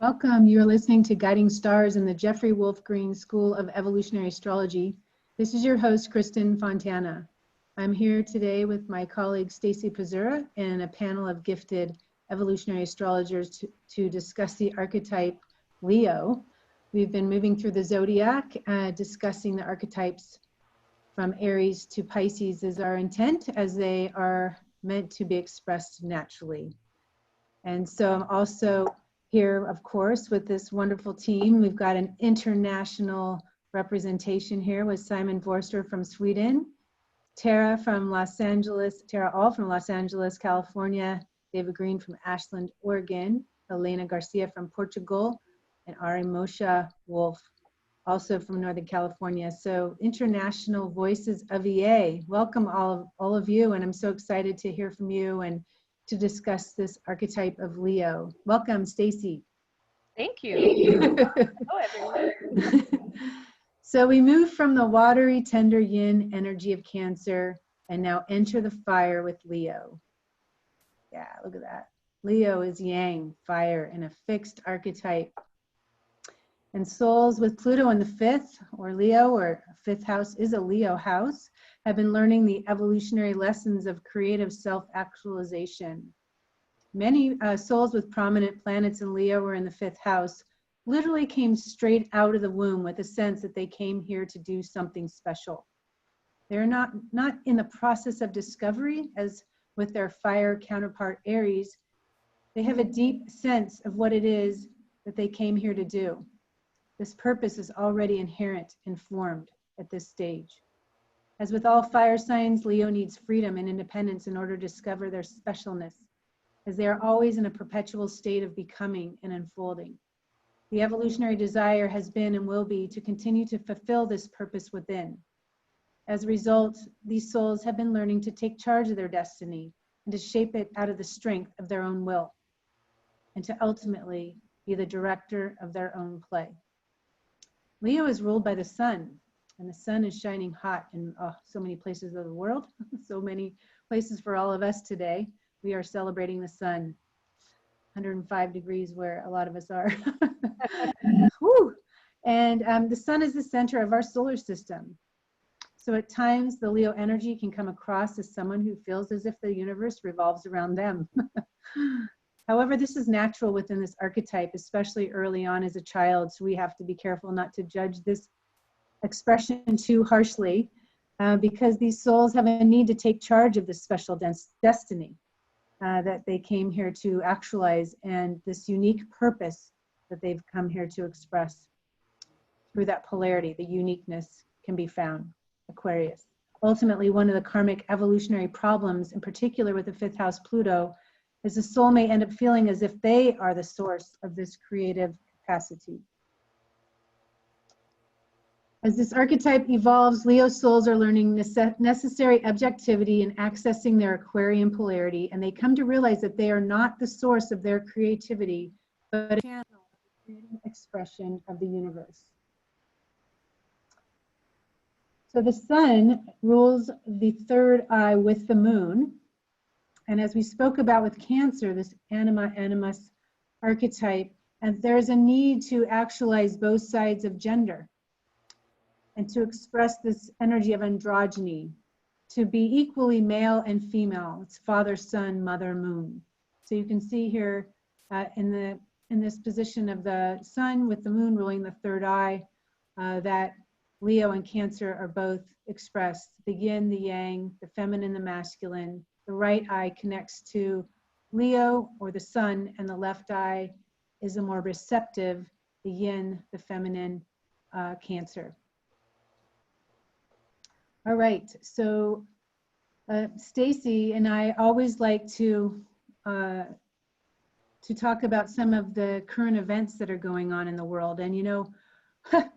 Welcome. You're listening to Guiding Stars in the Jeffrey Wolfe Green School of Evolutionary Astrology. This is your host, Kristin Fontana. I'm here today with my colleague, Stacie Pazura, and a panel of gifted evolutionary astrologers to discuss the archetype Leo. We've been moving through the zodiac, discussing the archetypes from Aries to Pisces is our intent, as they are meant to be expressed naturally. And so I'm also here, of course, with this wonderful team. We've got an international representation here with SÍmÖn Vorster from Sweden, Tara from Los Angeles, California, Deva Green from Ashland, Oregon, Helena Garcia from Portugal, and Moshe Wolfe, also from Northern California. So international voices of EA. Welcome all of you, and I'm so excited to hear from you and to discuss this archetype of Leo. Welcome, Stacie. Thank you. Hello, everyone. So we move from the watery, tender yin energy of Cancer and now enter the fire with Leo. Yeah, look at that. Leo is yang, fire, and a fixed archetype. And souls with Pluto in the fifth, or Leo, or fifth house is a Leo house, have been learning the evolutionary lessons of creative self-actualization. Many souls with prominent planets in Leo or in the fifth house literally came straight out of the womb with a sense that they came here to do something special. They're not in the process of discovery as with their fire counterpart Aries. They have a deep sense of what it is that they came here to do. This purpose is already inherent and formed at this stage. As with all fire signs, Leo needs freedom and independence in order to discover their specialness, as they are always in a perpetual state of becoming and unfolding. The evolutionary desire has been and will be to continue to fulfill this purpose within. As a result, these souls have been learning to take charge of their destiny and to shape it out of the strength of their own will, and to ultimately be the director of their own play. Leo is ruled by the sun, and the sun is shining hot in so many places of the world, so many places for all of us today. We are celebrating the sun, 105 degrees where a lot of us are. Woo. And the sun is the center of our solar system. So at times, the Leo energy can come across as someone who feels as if the universe revolves around them. However, this is natural within this archetype, especially early on as a child, so we have to be careful not to judge this expression too harshly, because these souls have a need to take charge of this special destiny that they came here to actualize, and this unique purpose that they've come here to express. Through that polarity, the uniqueness can be found. Aquarius. Ultimately, one of the karmic evolutionary problems, in particular with the fifth house Pluto, is the soul may end up feeling as if they are the source of this creative capacity. As this archetype evolves, Leo souls are learning necessary objectivity and accessing their Aquarian polarity, and they come to realize that they are not the source of their creativity, but a channel of the creative expression of the universe. So the sun rules the third eye with the moon. And as we spoke about with Cancer, this anima animus archetype, and there's a need to actualize both sides of gender and to express this energy of androgyny, to be equally male and female. It's father, sun, mother, moon. So you can see here in this position of the sun with the moon ruling the third eye, that Leo and Cancer are both expressed. The yin, the yang, the feminine, the masculine. The right eye connects to Leo or the sun, and the left eye is a more receptive, the yin, the feminine, Cancer. All right, so Stacie and I always like to talk about some of the current events that are going on in the world. And you know,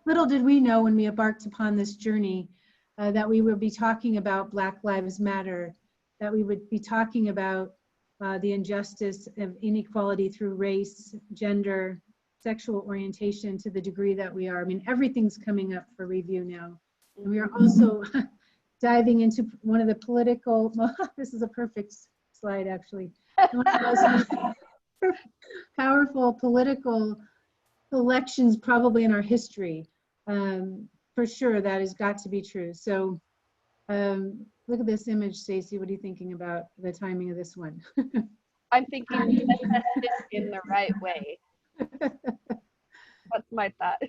little did we know when we embarked upon this journey that we would be talking about Black Lives Matter, that we would be talking about the injustice of inequality through race, gender, sexual orientation to the degree that we are. I mean, everything's coming up for review now. And we are also diving into one of the political, well, this is a perfect slide actually, one of the most powerful political elections probably in our history. For sure, that has got to be true. So look at this image, Stacie. What are you thinking about the timing of this one? I'm thinking manifest it in the right way. That's my thought.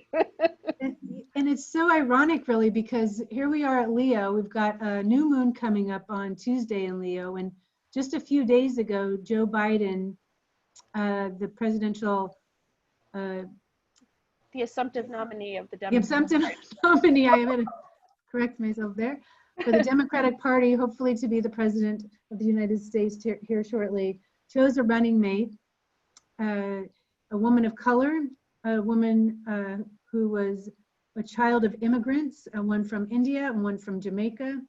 And it's so ironic, really, because here we are at Leo. We've got a new moon coming up on Tuesday in Leo. And just a few days ago, Joe Biden, the presidential The assumptive nominee of the the Democratic assumptive nominee, I had to correct myself there, for the Democratic Party, hopefully to be the president of the United States here shortly, chose a running mate, a woman of color, a woman who was a child of immigrants, one from India and one from Jamaica,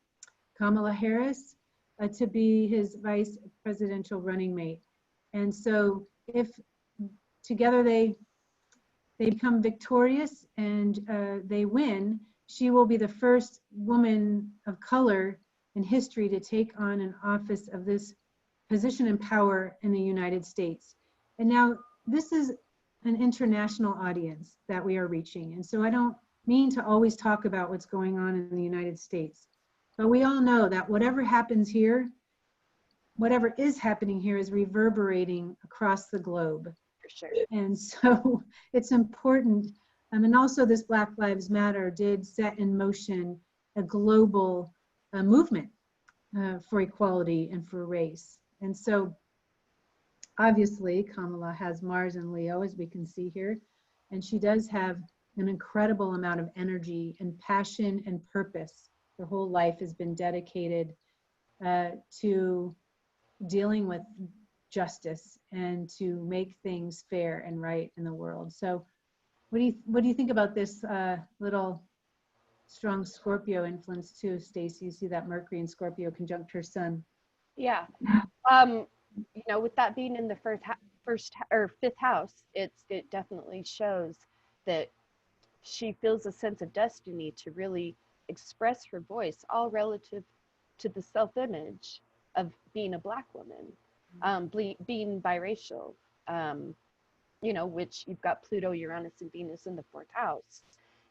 Kamala Harris, to be his vice presidential running mate. And so if together they become victorious and they win, she will be the first woman of color in history to take on an office of this position and power in the United States. And now this is an international audience that we are reaching. And so I don't mean to always talk about what's going on in the United States, but we all know that whatever happens here, whatever is happening here is reverberating across the globe. For sure. And so it's important. And also this Black Lives Matter did set in motion a global movement for equality and for race. And so obviously Kamala has Mars and Leo, as we can see here, and she does have an incredible amount of energy and passion and purpose. Her whole life has been dedicated to dealing with justice and to make things fair and right in the world. So what do you think about this little strong Scorpio influence too, Stacie? You see that Mercury in Scorpio conjunct her sun. Yeah. You know, with that being in the fifth house, it definitely shows that she feels a sense of destiny to really express her voice, all relative to the self-image of being a Black woman, being biracial, you know, which you've got Pluto, Uranus, and Venus in the fourth house.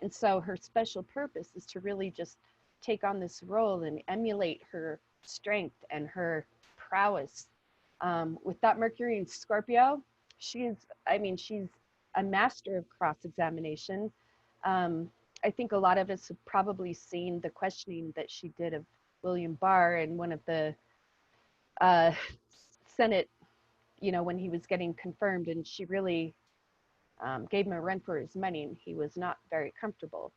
And so her special purpose is to really just take on this role and emulate her strength and her prowess. With that Mercury in Scorpio, she's a master of cross-examination. I think a lot of us have probably seen the questioning that she did of William Barr in one of the Senate, you know, when he was getting confirmed, and she really gave him a run for his money, and he was not very comfortable.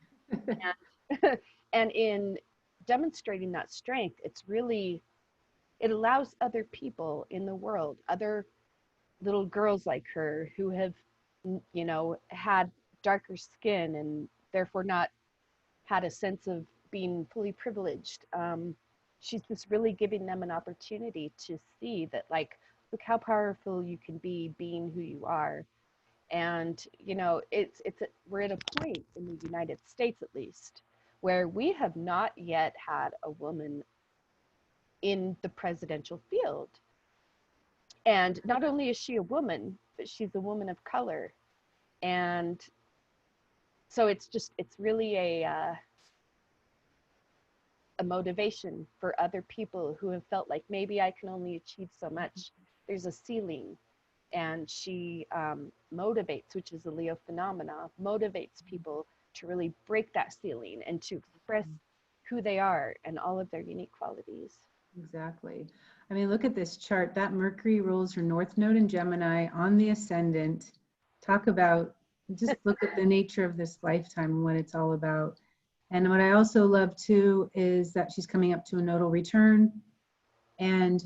And in demonstrating that strength, it allows other people in the world, other little girls like her who have, you know, had darker skin and therefore not had a sense of being fully privileged. She's just really giving them an opportunity to see that, like, look how powerful you can be being who you are. And, you know, we're at a point in the United States, at least, where we have not yet had a woman in the presidential field. And not only is she a woman, but she's a woman of color. And so it's really a motivation for other people who have felt like maybe I can only achieve so much. There's a ceiling. And she motivates, which is a Leo phenomena, motivates people to really break that ceiling and to express who they are and all of their unique qualities. Exactly. I mean, look at this chart. That Mercury rules her North Node in Gemini on the ascendant. Talk about, just look at the nature of this lifetime and what it's all about. And what I also love too is that she's coming up to a nodal return. And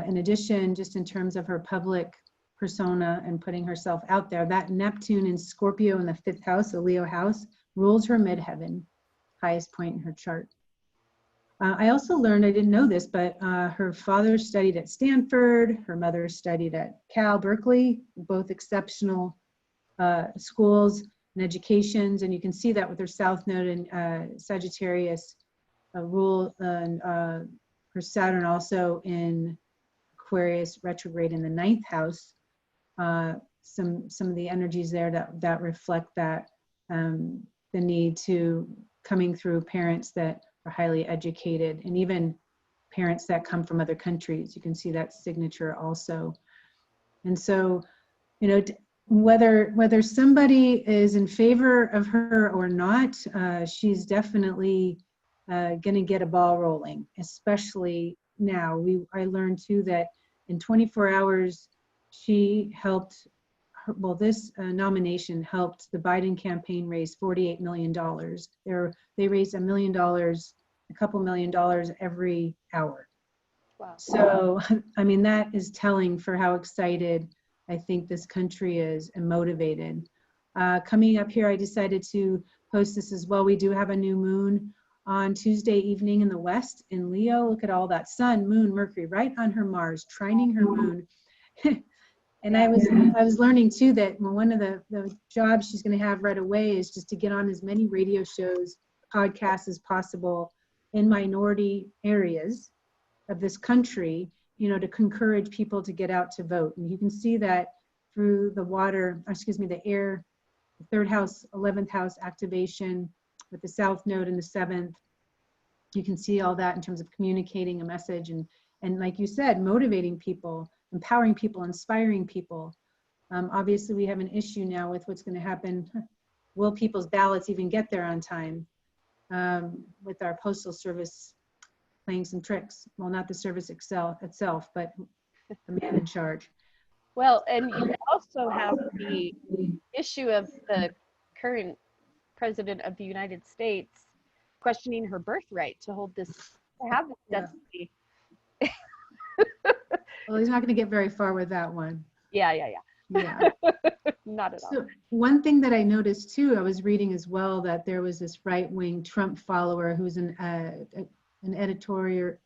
in addition, just in terms of her public persona and putting herself out there, that Neptune in Scorpio in the fifth house, the Leo house, rules her midheaven, highest point in her chart. I also learned, I didn't know this, but her father studied at Stanford, her mother studied at Cal Berkeley, both exceptional schools and educations, and you can see that with her South Node and Sagittarius rule, and her Saturn also in Aquarius retrograde in the ninth house. some of the energies there that reflect that, the need to coming through parents that are highly educated, and even parents that come from other countries. You can see that signature also. And so, you know, whether somebody is in favor of her or not, she's definitely going to get a ball rolling, especially now. I learned too that in 24 hours, she helped, this nomination helped the Biden campaign raise $48 million. They raised $1 million, a couple $1 million every hour. Wow. So, I mean, that is telling for how excited I think this country is and motivated. Coming up here, I decided to post this as well. We do have a new moon on Tuesday evening in the west in Leo. Look at all that sun, moon, Mercury, right on her Mars, trining her moon. And I was learning too that one of the jobs she's going to have right away is just to get on as many radio shows, podcasts as possible in minority areas of this country, you know, to encourage people to get out to vote. And you can see that through the air, the third house, 11th house activation with the South Node and the 7th. You can see all that in terms of communicating a message and like you said, motivating people, empowering people, inspiring people. Obviously, we have an issue now with what's going to happen. Will people's ballots even get there on time? With our postal service playing some tricks. Well, not the service itself, but the man in charge. Well, and you also have the issue of the current president of the United States questioning her birthright to have this destiny. Well, he's not going to get very far with that one. Yeah. Not at all. So one thing that I noticed too, I was reading as well that there was this right-wing Trump follower who's an editorial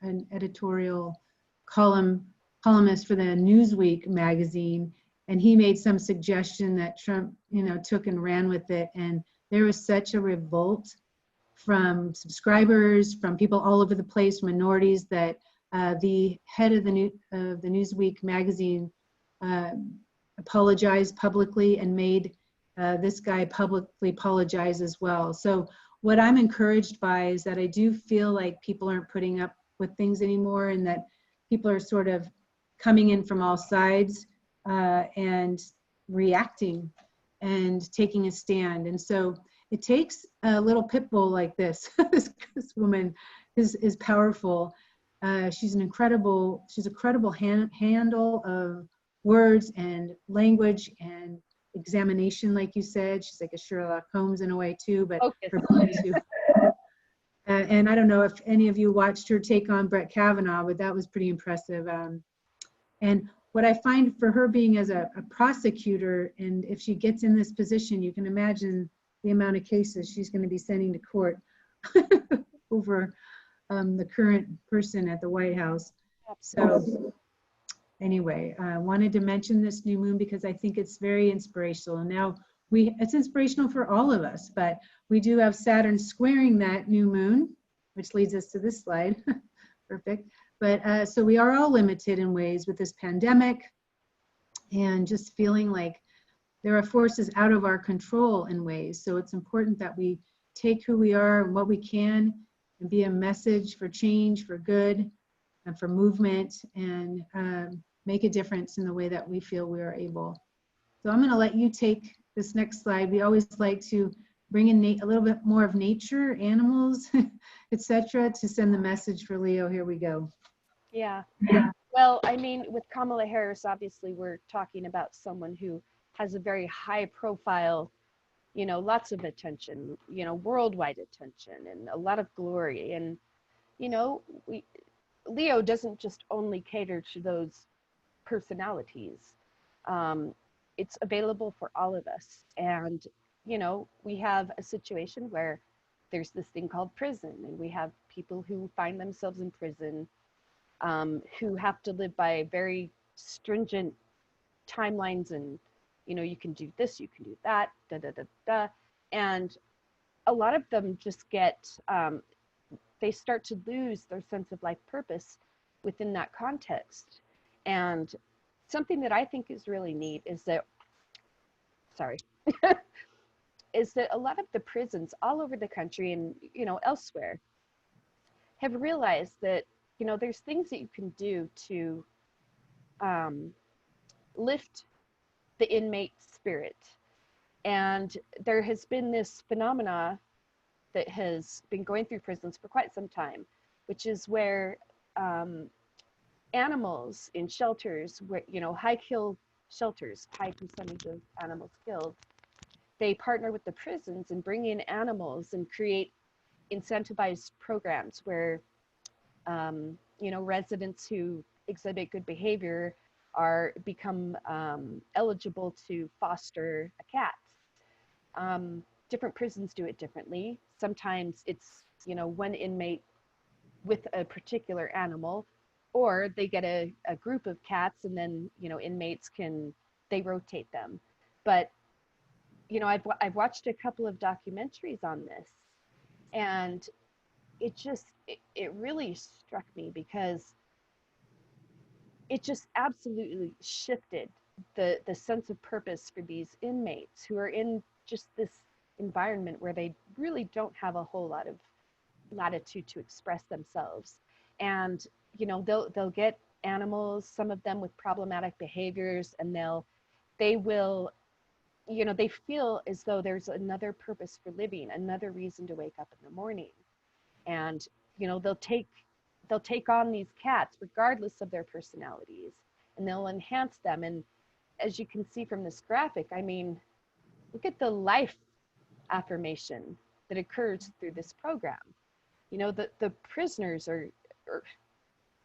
columnist for the Newsweek magazine, and he made some suggestion that Trump, you know, took and ran with it, and there was such a revolt from subscribers, from people all over the place, minorities, that the head of the Newsweek magazine apologized publicly and made this guy publicly apologize as well. So what I'm encouraged by is that I do feel like people aren't putting up with things anymore, and that people are sort of coming in from all sides and reacting and taking a stand. And so it takes a little pit bull like this. This woman is powerful. She's a credible handle of words and language and examination, like you said. She's like a Sherlock Holmes in a way too, but her point too. And I don't know if any of you watched her take on Brett Kavanaugh, but that was pretty impressive. And what I find for her being as a prosecutor, and if she gets in this position, you can imagine the amount of cases she's going to be sending to court over the current person at the White House. So anyway, I wanted to mention this new moon because I think it's very inspirational. And now it's inspirational for all of us, but we do have Saturn squaring that new moon, which leads us to this slide. Perfect. But so we are all limited in ways with this pandemic, and just feeling like there are forces out of our control in ways. So it's important that we take who we are and what we can and be a message for change, for good, and for movement, and make a difference in the way that we feel we are able. So I'm going to let you take this next slide. We always like to bring in a little bit more of nature, animals, etc., to send the message for Leo. Here we go. Yeah. Well, I mean, with Kamala Harris, obviously we're talking about someone who has a very high profile, you know, lots of attention, you know, worldwide attention, and a lot of glory. And, you know, Leo doesn't just only cater to those personalities. It's available for all of us. And, you know, we have a situation where there's this thing called prison, and we have people who find themselves in prison, who have to live by very stringent timelines, and, you know, you can do this, you can do that, and a lot of them just get, they start to lose their sense of life purpose within that context. And something that I think is really neat is that sorry, is that a lot of the prisons all over the country and, you know, elsewhere have realized that, you know, there's things that you can do to lift the inmate spirit. And there has been this phenomena that has been going through prisons for quite some time, which is where animals in shelters, where, you know, high kill shelters, high percentage of animals killed, they partner with the prisons and bring in animals and create incentivized programs where, you know, residents who exhibit good behavior become eligible to foster a cat. Different prisons do it differently. Sometimes it's, you know, one inmate with a particular animal, or they get a group of cats and then, you know, inmates they rotate them. But, you know, I've watched a couple of documentaries on this, and it really struck me because it just absolutely shifted the sense of purpose for these inmates who are in just this environment where they really don't have a whole lot of latitude to express themselves. And, you know, they'll get animals, some of them with problematic behaviors, and they will, you know, they feel as though there's another purpose for living, another reason to wake up in the morning. And, you know, they'll take on these cats regardless of their personalities, and they'll enhance them. And as you can see from this graphic, I mean, look at the life affirmation that occurs through this program. You know, the prisoners or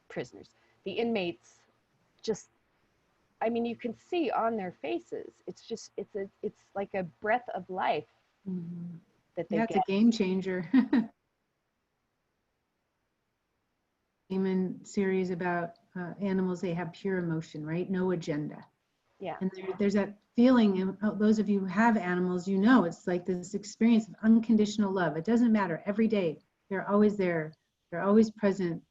prisoners, the inmates, just, I mean, you can see on their faces, it's like a breath of life that they get. It's a game changer. SΥmµn series about animals, they have pure emotion, right? No agenda. Yeah. And there's that feeling, and those of you who have animals, you know, it's like this experience of unconditional love. It doesn't matter. Every day, they're always there. They're always present.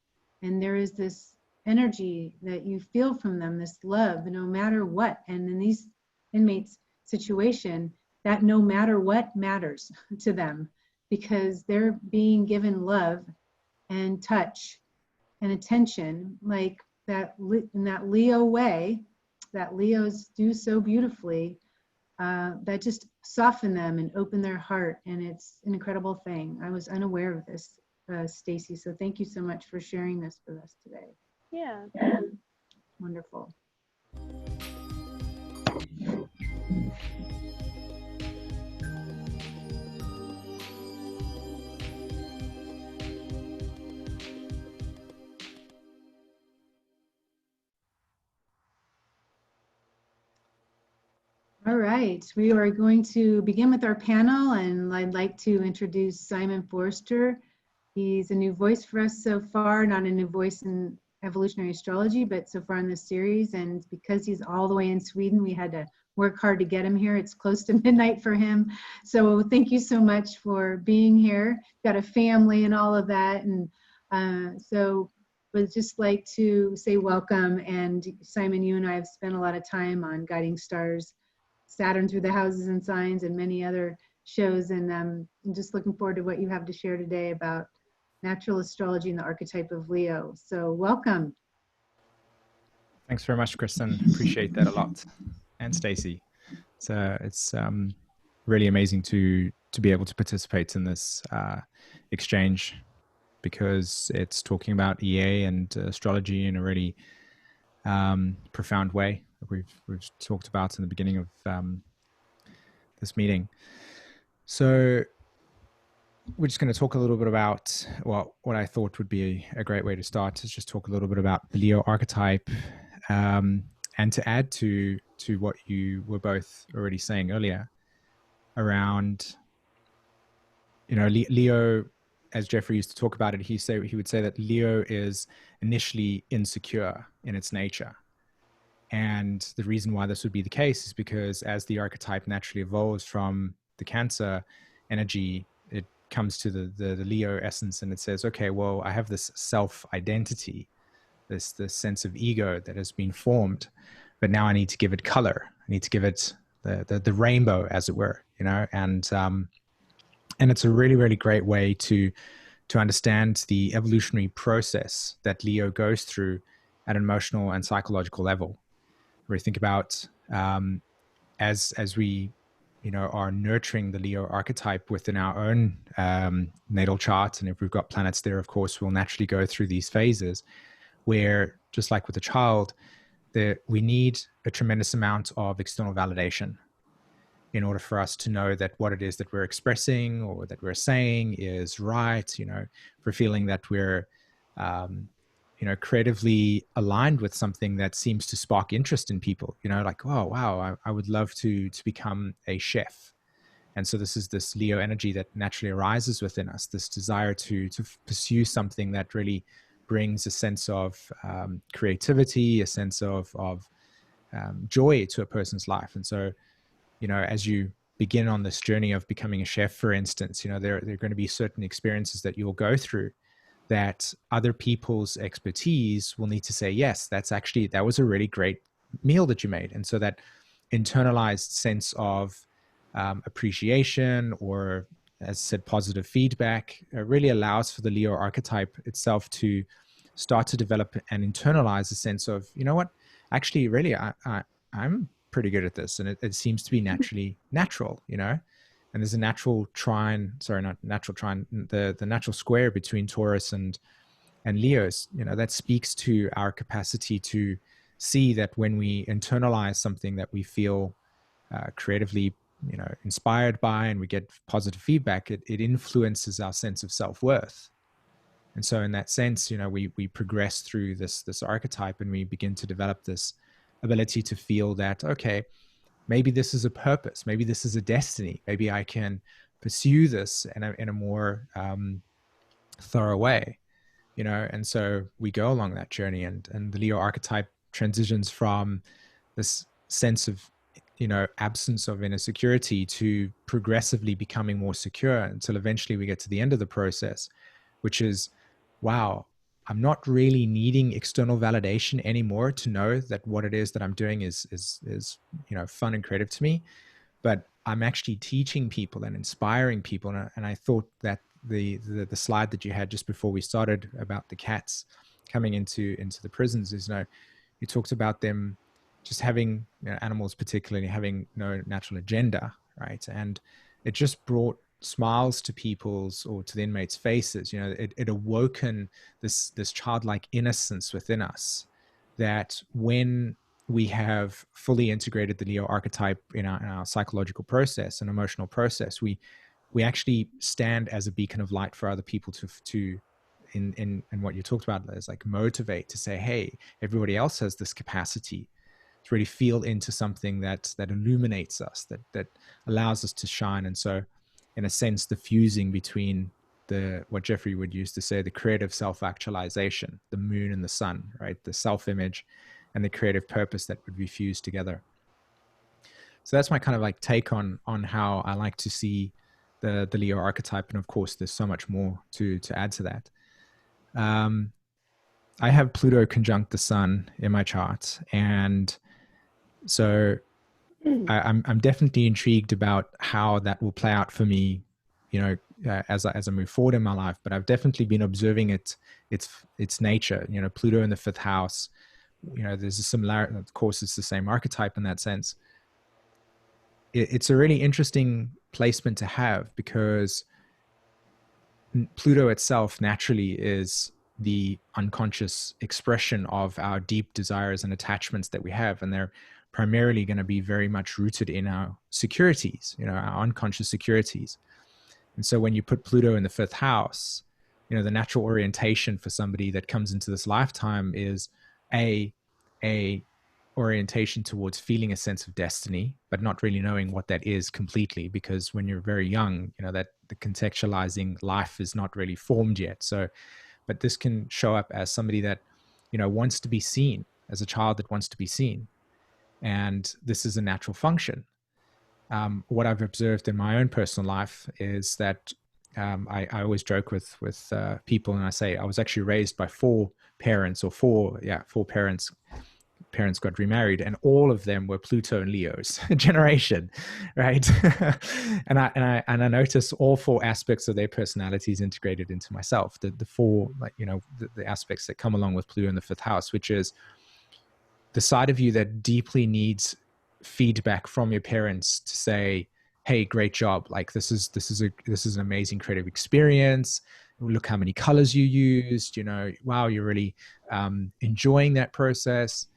And there is this energy that you feel from them, this love, no matter what. And in these inmates' situation, that no matter what matters to them, because they're being given love and touch and attention, like that in that Leo way, that Leos do so beautifully, that just soften them and open their heart. And it's an incredible thing. I was unaware of this, Stacie. So thank you so much for sharing this with us today. Yeah. Wonderful. All right, we are going to begin with our panel, and I'd like to introduce SΥmµn Vorster. He's a new voice for us so far, not a new voice in evolutionary astrology, but so far in this series. And because he's all the way in Sweden, we had to work hard to get him here. It's close to midnight for him. So thank you so much for being here. Got a family and all of that. And so would just like to say welcome. And SΥmµn, you and I have spent a lot of time on guiding stars, Saturn through the houses and signs, and many other shows. And I'm just looking forward to what you have to share today about natural astrology and the archetype of Leo. So welcome. Thanks very much, Kristin. Appreciate that a lot. And Stacie. So it's really amazing to be able to participate in this exchange, because it's talking about EA and astrology in a really profound way that we've talked about in the beginning of this meeting. So we're just going to talk a little bit about, well, what I thought would be a great way to start is just talk a little bit about the Leo archetype, and to add to what you were both already saying earlier around, you know, Leo, as Jeffrey used to talk about it, he would say that Leo is initially insecure in its nature. And the reason why this would be the case is because as the archetype naturally evolves from the Cancer energy, it comes to the Leo essence, and it says, okay, well, I have this self-identity, this sense of ego that has been formed, but now I need to give it color. I need to give it the rainbow, as it were, you know, and it's a really, really great way to understand the evolutionary process that Leo goes through at an emotional and psychological level. Where you think about as we, you know, are nurturing the Leo archetype within our own natal chart, and if we've got planets there, of course, we'll naturally go through these phases where, just like with a child, we need a tremendous amount of external validation in order for us to know that what it is that we're expressing or that we're saying is right. You know, if we're feeling that we're, you know, creatively aligned with something that seems to spark interest in people, you know, like, oh, wow, I would love to become a chef. And so this is this Leo energy that naturally arises within us, this desire to pursue something that really brings a sense of creativity, a sense of joy to a person's life. And so, you know, as you begin on this journey of becoming a chef, for instance, you know, there are going to be certain experiences that you'll go through that other people's expertise will need to say, yes, that was a really great meal that you made. And so that internalized sense of appreciation, or as said, positive feedback, really allows for the Leo archetype itself to start to develop and internalize a sense of, you know what, actually, really, I'm pretty good at this, and it seems to be natural, you know. And there's a natural trine, sorry, not natural trine, the natural square between Taurus and Leos, you know, that speaks to our capacity to see that when we internalize something that we feel creatively, you know, inspired by, and we get positive feedback, it influences our sense of self-worth. And so in that sense, you know, we progress through this archetype, and we begin to develop this ability to feel that, okay, maybe this is a purpose, maybe this is a destiny, maybe I can pursue this in a more thorough way, you know. And so we go along that journey, and the Leo archetype transitions from this sense of, you know, absence of inner security to progressively becoming more secure, until eventually we get to the end of the process, which is, wow, I'm not really needing external validation anymore to know that what it is that I'm doing is you know, fun and creative to me, but I'm actually teaching people and inspiring people. And I thought that the slide that you had just before we started about the cats coming into the prisons is, you know, you talked about them just having, you know, animals particularly having no natural agenda, right? And it just brought smiles to people's, or to the inmates' faces. You know, it awoken this childlike innocence within us, that when we have fully integrated the Leo archetype in our psychological process and emotional process, we actually stand as a beacon of light for other people to in what you talked about is like motivate, to say, hey, everybody else has this capacity to really feel into something that illuminates us, that allows us to shine. And so, in a sense, the fusing between what Jeffrey would use to say, the creative self-actualization, the moon and the sun, right? The self-image and the creative purpose that would be fused together. So that's my kind of like take on how I like to see the Leo archetype. And of course, there's so much more to add to that. I have Pluto conjunct the sun in my chart. And so I'm definitely intrigued about how that will play out for me, you know, as I move forward in my life. But I've definitely been observing its nature. You know, Pluto in the fifth house. You know, there's a similarity. Of course, it's the same archetype in that sense. It's a really interesting placement to have, because Pluto itself naturally is the unconscious expression of our deep desires and attachments that we have, and they're primarily going to be very much rooted in our securities, you know, our unconscious securities. And so when you put Pluto in the fifth house, you know, the natural orientation for somebody that comes into this lifetime is a orientation towards feeling a sense of destiny, but not really knowing what that is completely, because when you're very young, you know, that the contextualizing life is not really formed yet. So, but this can show up as somebody that, you know, wants to be seen, as a child that wants to be seen. And this is a natural function. What I've observed in my own personal life is that I always joke with people, and I say I was actually raised by four parents parents got remarried, and all of them were Pluto and Leo's generation, right? and I noticed all four aspects of their personalities integrated into myself. The four, like, you know, the aspects that come along with Pluto in the fifth house, which is the side of you that deeply needs feedback from your parents to say, hey, great job, like this is an amazing creative experience, look how many colors you used, you know, wow, you're really enjoying that process.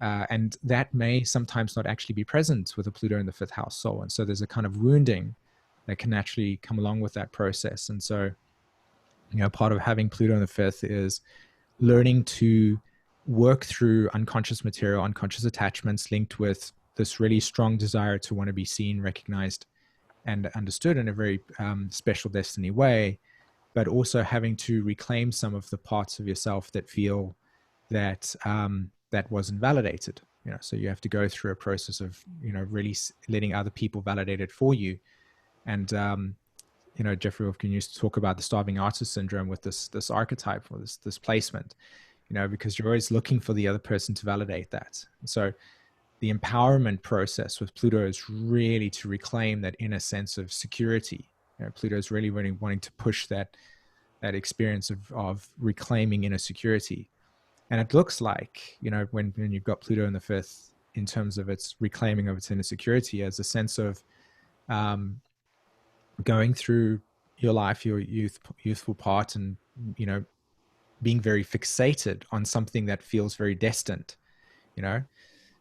And that may sometimes not actually be present with a Pluto in the fifth house soul. And so there's a kind of wounding that can naturally come along with that process. And so, you know, part of having Pluto in the fifth is learning to work through unconscious material, unconscious attachments linked with this really strong desire to want to be seen, recognized, and understood in a very special destiny way, but also having to reclaim some of the parts of yourself that feel that that wasn't validated. You know, so you have to go through a process of, you know, really letting other people validate it for you. And you know, Jeffrey Wolfe used to talk about the starving artist syndrome with this archetype, or this placement. You know, because you're always looking for the other person to validate that. And so the empowerment process with Pluto is really to reclaim that inner sense of security. You know, Pluto is really wanting to push that experience of reclaiming inner security. And it looks like, you know, when you've got Pluto in the fifth, in terms of its reclaiming of its inner security, as a sense of going through your life, your youthful part, and, you know, being very fixated on something that feels very destined, you know,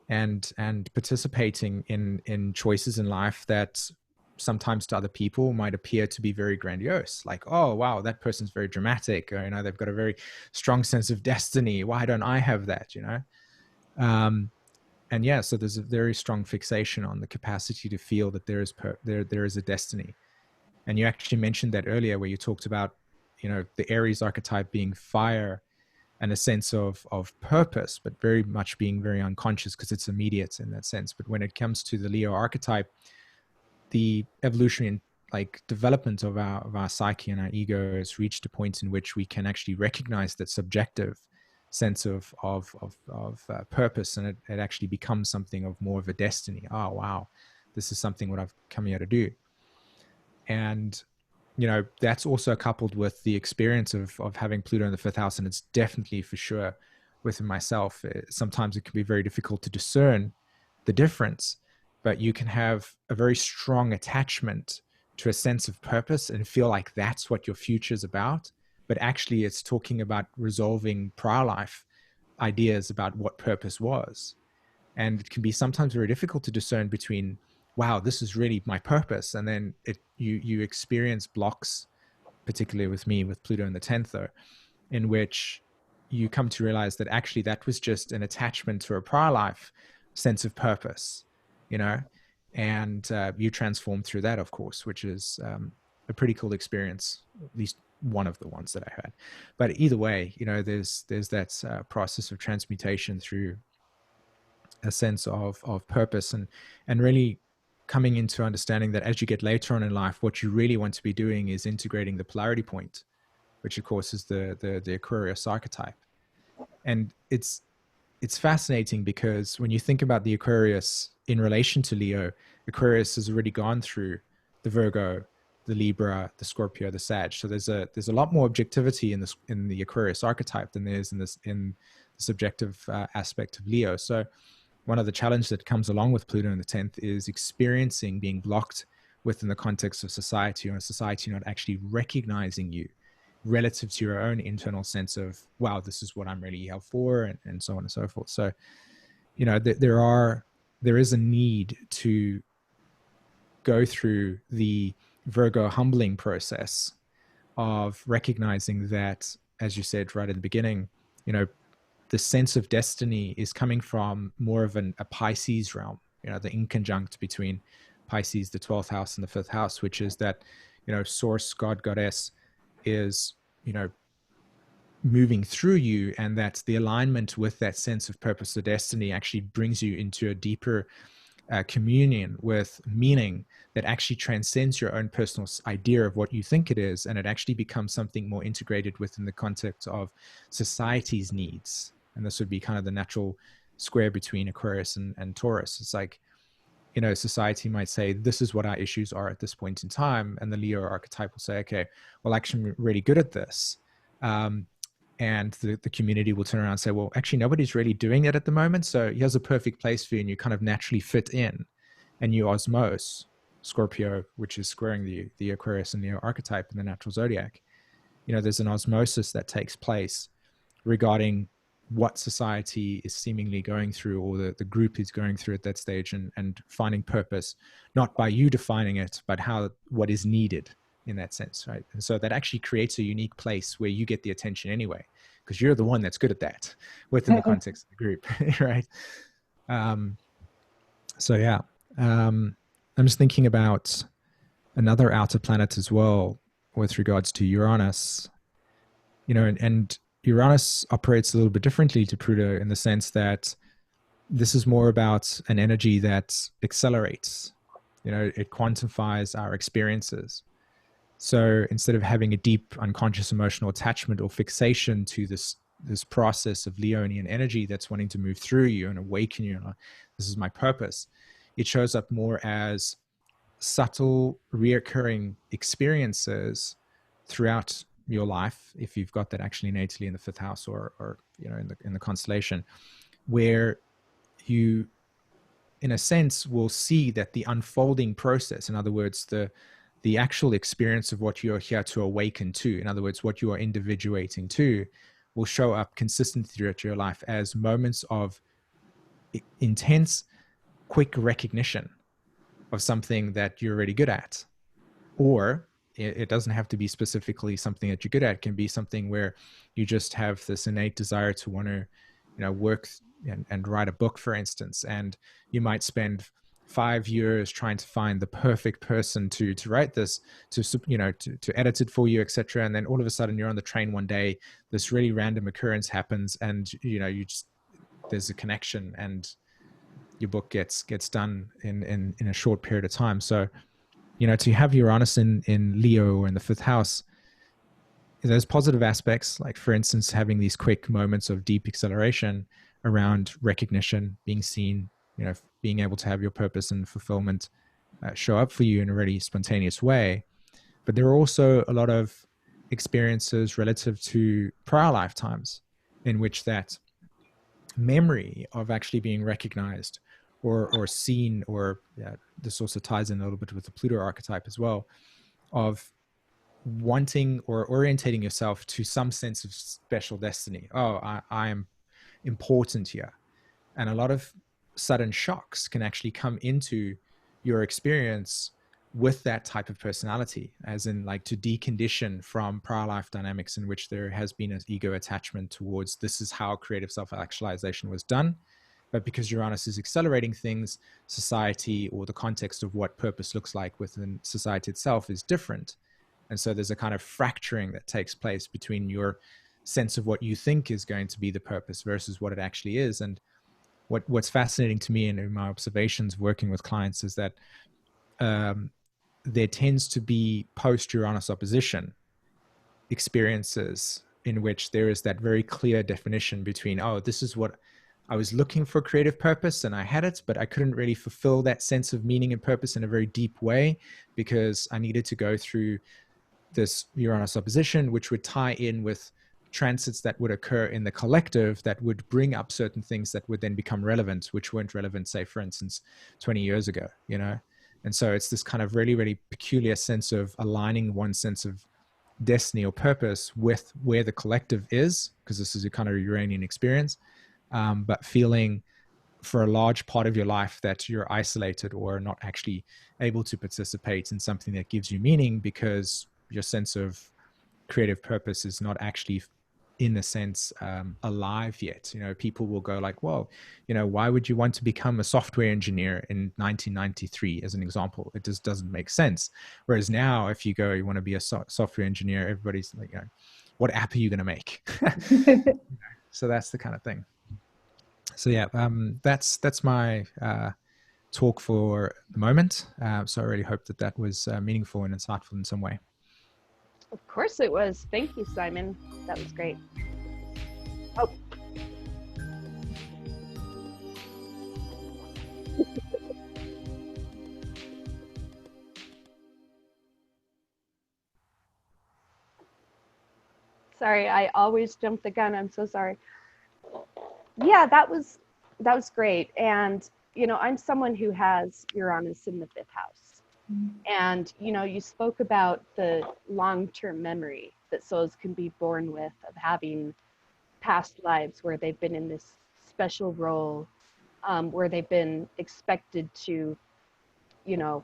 and participating in choices in life that sometimes to other people might appear to be very grandiose, like, oh wow, that person's very dramatic, or, you know, they've got a very strong sense of destiny, why don't I have that, you know? And yeah, so there's a very strong fixation on the capacity to feel that there is a destiny. And you actually mentioned that earlier, where you talked about, you know, the Aries archetype being fire and a sense of purpose, but very much being very unconscious because it's immediate in that sense. But when it comes to the Leo archetype, the evolutionary like development of our psyche and our ego has reached a point in which we can actually recognize that subjective sense of purpose, and it actually becomes something of more of a destiny. Oh wow, this is something what I've come here to do. And you know, that's also coupled with the experience of having Pluto in the fifth house. And it's definitely for sure within myself. Sometimes it can be very difficult to discern the difference, but you can have a very strong attachment to a sense of purpose and feel like that's what your future is about. But actually it's talking about resolving prior life ideas about what purpose was. And it can be sometimes very difficult to discern between, wow, this is really my purpose. And then you experience blocks, particularly with me, with Pluto in the 10th, though, in which you come to realize that actually that was just an attachment to a prior life sense of purpose, you know, and you transform through that, of course, which is a pretty cool experience, at least one of the ones that I had. But either way, you know, there's that process of transmutation through a sense of purpose, and really coming into understanding that as you get later on in life, what you really want to be doing is integrating the polarity point, which of course is the Aquarius archetype. And it's fascinating because when you think about the Aquarius in relation to Leo, Aquarius has already gone through the Virgo, the Libra, the Scorpio, the Sag. So there's a lot more objectivity in the Aquarius archetype than there is in the subjective aspect of Leo. So one of the challenges that comes along with Pluto in the 10th is experiencing being blocked within the context of society, or society not actually recognizing you relative to your own internal sense of, wow, this is what I'm really here for, and so on and so forth. So, you know, there is a need to go through the Virgo humbling process of recognizing that, as you said right at the beginning, you know, the sense of destiny is coming from more of a Pisces realm, you know, the inconjunct between Pisces, the 12th house, and the 5th house, which is that, you know, source, God, goddess is, you know, moving through you, and that the alignment with that sense of purpose or destiny actually brings you into a deeper communion with meaning that actually transcends your own personal idea of what you think it is, and it actually becomes something more integrated within the context of society's needs. And this would be kind of the natural square between Aquarius and Taurus. It's like, you know, society might say, this is what our issues are at this point in time. And the Leo archetype will say, okay, well, actually, I'm really good at this. And the community will turn around and say, well, actually, nobody's really doing it at the moment. So here's a perfect place for you. And you kind of naturally fit in. And you osmose Scorpio, which is squaring the Aquarius and Leo archetype in the natural zodiac. You know, there's an osmosis that takes place regarding what society is seemingly going through, or the group is going through at that stage, and finding purpose, not by you defining it, but what is needed in that sense, right? And so that actually creates a unique place where you get the attention anyway, because you're the one that's good at that within the context of the group, right? So yeah, I'm just thinking about another outer planet as well with regards to Uranus, you know, and Uranus operates a little bit differently to Pluto in the sense that this is more about an energy that accelerates, you know, it quantifies our experiences. So instead of having a deep unconscious emotional attachment or fixation to this process of Leonian energy that's wanting to move through you and awaken you, and this is my purpose, it shows up more as subtle, reoccurring experiences throughout your life, if you've got that actually natally in the 5th house, or you know, in the constellation, where you, in a sense, will see that the unfolding process, in other words, the actual experience of what you're here to awaken to, in other words, what you are individuating to, will show up consistently throughout your life as moments of intense, quick recognition of something that you're already good at. Or it doesn't have to be specifically something that you're good at. It can be something where you just have this innate desire to want to, you know, work and write a book, for instance, and you might spend 5 years trying to find the perfect person to write this, to edit it for you, etc. And then all of a sudden you're on the train one day, this really random occurrence happens, and you know, there's a connection, and your book gets done in a short period of time. So, you know, to have Uranus in Leo or in the 5th house, there's positive aspects, like for instance, having these quick moments of deep acceleration around recognition, being seen, you know, being able to have your purpose and fulfillment show up for you in a really spontaneous way. But there are also a lot of experiences relative to prior lifetimes in which that memory of actually being recognized or seen, or this also ties in a little bit with the Pluto archetype as well, of wanting or orientating yourself to some sense of special destiny. Oh, I am important here. And a lot of sudden shocks can actually come into your experience with that type of personality, as in like to decondition from prior life dynamics in which there has been an ego attachment towards this is how creative self-actualization was done. But because Uranus is accelerating things, society or the context of what purpose looks like within society itself is different. And so there's a kind of fracturing that takes place between your sense of what you think is going to be the purpose versus what it actually is. And what's fascinating to me in my observations working with clients is that there tends to be post-Uranus opposition experiences in which there is that very clear definition between, oh, this is what I was looking for, creative purpose, and I had it, but I couldn't really fulfill that sense of meaning and purpose in a very deep way because I needed to go through this Uranus opposition, which would tie in with transits that would occur in the collective that would bring up certain things that would then become relevant, which weren't relevant, say, for instance, 20 years ago, you know? And so it's this kind of really, really peculiar sense of aligning one sense of destiny or purpose with where the collective is, because this is a kind of Uranian experience, but feeling for a large part of your life that you're isolated or not actually able to participate in something that gives you meaning because your sense of creative purpose is not actually in a sense alive yet. You know, people will go like, well, you know, why would you want to become a software engineer in 1993 as an example? It just doesn't make sense. Whereas now if you go, you want to be a software engineer, everybody's like, you know, what app are you going to make? So that's the kind of thing. So yeah, that's my talk for the moment. So I really hope that was meaningful and insightful in some way. Of course it was. Thank you, SΥmUN. That was great. Oh. Sorry, I always jump the gun. I'm so sorry. Yeah, that was great. And you know, I'm someone who has Uranus in the 5th house. And you know, you spoke about the long-term memory that souls can be born with, of having past lives where they've been in this special role, where they've been expected to, you know,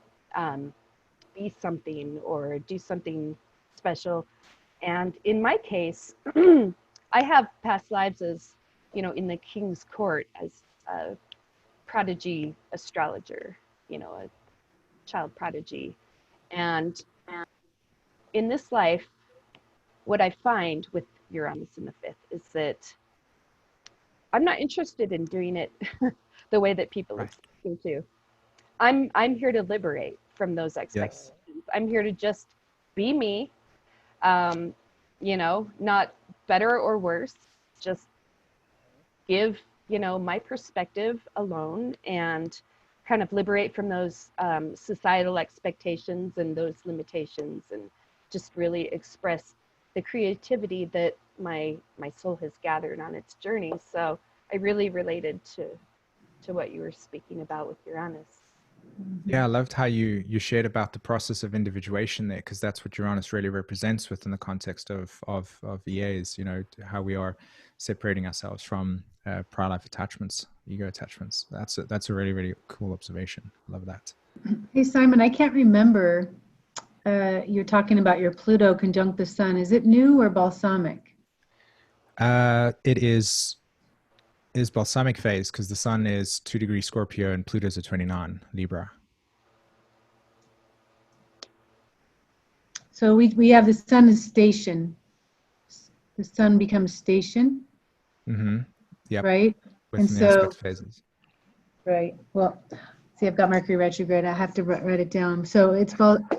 be something or do something special. And in my case, I have past lives as, you know, in the king's court as a prodigy astrologer, you know, a child prodigy. And in this life, what I find with Uranus in the 5th is that I'm not interested in doing it the way that people expect me to. I'm here to liberate from those expectations. Yes. I'm here to just be me, you know, not better or worse, just give, you know, my perspective alone and kind of liberate from those societal expectations and those limitations, and just really express the creativity that my soul has gathered on its journey. So I really related to what you were speaking about with Uranus. Yeah, I loved how you shared about the process of individuation there, because that's what Uranus really represents within the context of EAs, you know, how we are separating ourselves from prior life attachments, ego attachments. That's a really, really cool observation. Love that. Hey, SÍmÖn, I can't remember, you're talking about your Pluto conjunct the sun. Is it new or balsamic? It is balsamic phase, because the sun is 2 degrees Scorpio and Pluto's a 29 Libra. So we have the sun is station. The sun becomes station. Mm-hmm. Yep. Right. Within the aspect phases. Right. Well, see, I've got Mercury retrograde. I have to write it down. So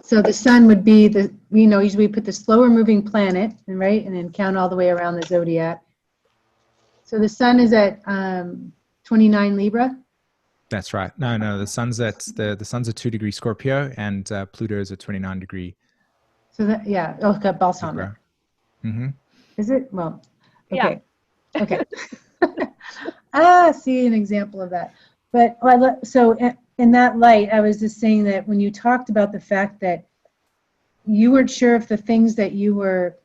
so the sun would be the, you know, usually we put the slower moving planet, right, and then count all the way around the zodiac. So the sun is at 29 Libra. That's right. No, the sun's at the sun's a 2 degree Scorpio, and Pluto is a 29 degree. So that, yeah, okay, balsamic. Mm-hmm. Is it? Well, okay. Yeah. Okay. See an example of that. But so in that light, I was just saying that when you talked about the fact that you weren't sure if the things that you were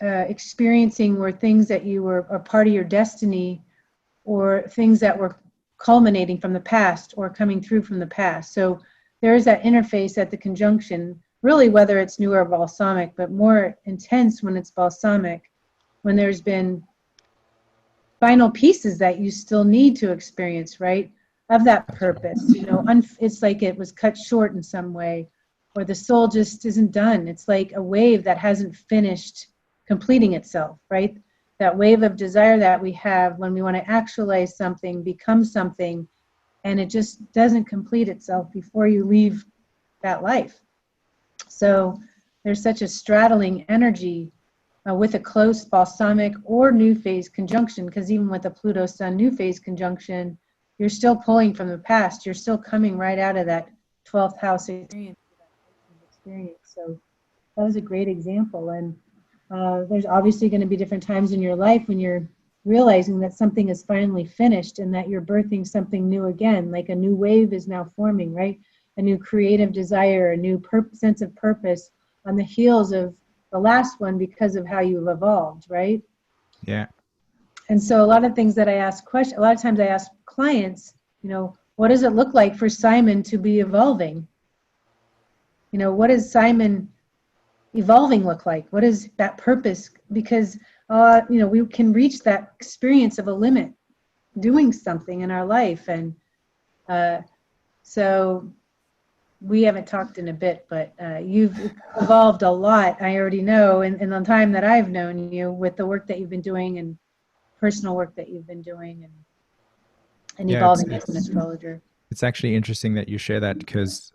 experiencing were things that you were a part of your destiny, or things that were culminating from the past or coming through from the past. So there is that interface at the conjunction, really, whether it's new or balsamic, but more intense when it's balsamic, when there's been final pieces that you still need to experience, right, of that purpose. You know, it's like it was cut short in some way, or the soul just isn't done. It's like a wave that hasn't finished completing itself, right? That wave of desire that we have when we want to actualize something, become something, and it just doesn't complete itself before you leave that life. So there's such a straddling energy with a close balsamic or new phase conjunction, because even with the Pluto Sun new phase conjunction, you're still pulling from the past. You're still coming right out of that 12th house experience. So that was a great example. And there's obviously going to be different times in your life when you're realizing that something is finally finished and that you're birthing something new again, like a new wave is now forming, right? A new creative desire, a new sense of purpose on the heels of the last one because of how you've evolved, right? Yeah. And so a lot of things that I ask a lot of times I ask clients, you know, what does it look like for SÍmÖn to be evolving? You know, what does SÍmÖn evolving look like? What is that purpose? Because, you know, we can reach that experience of a limit doing something in our life. And so we haven't talked in a bit, but you've evolved a lot, I already know, in the time that I've known you, with the work that you've been doing and personal work that you've been doing, and evolving as an astrologer. It's actually interesting that you share that, because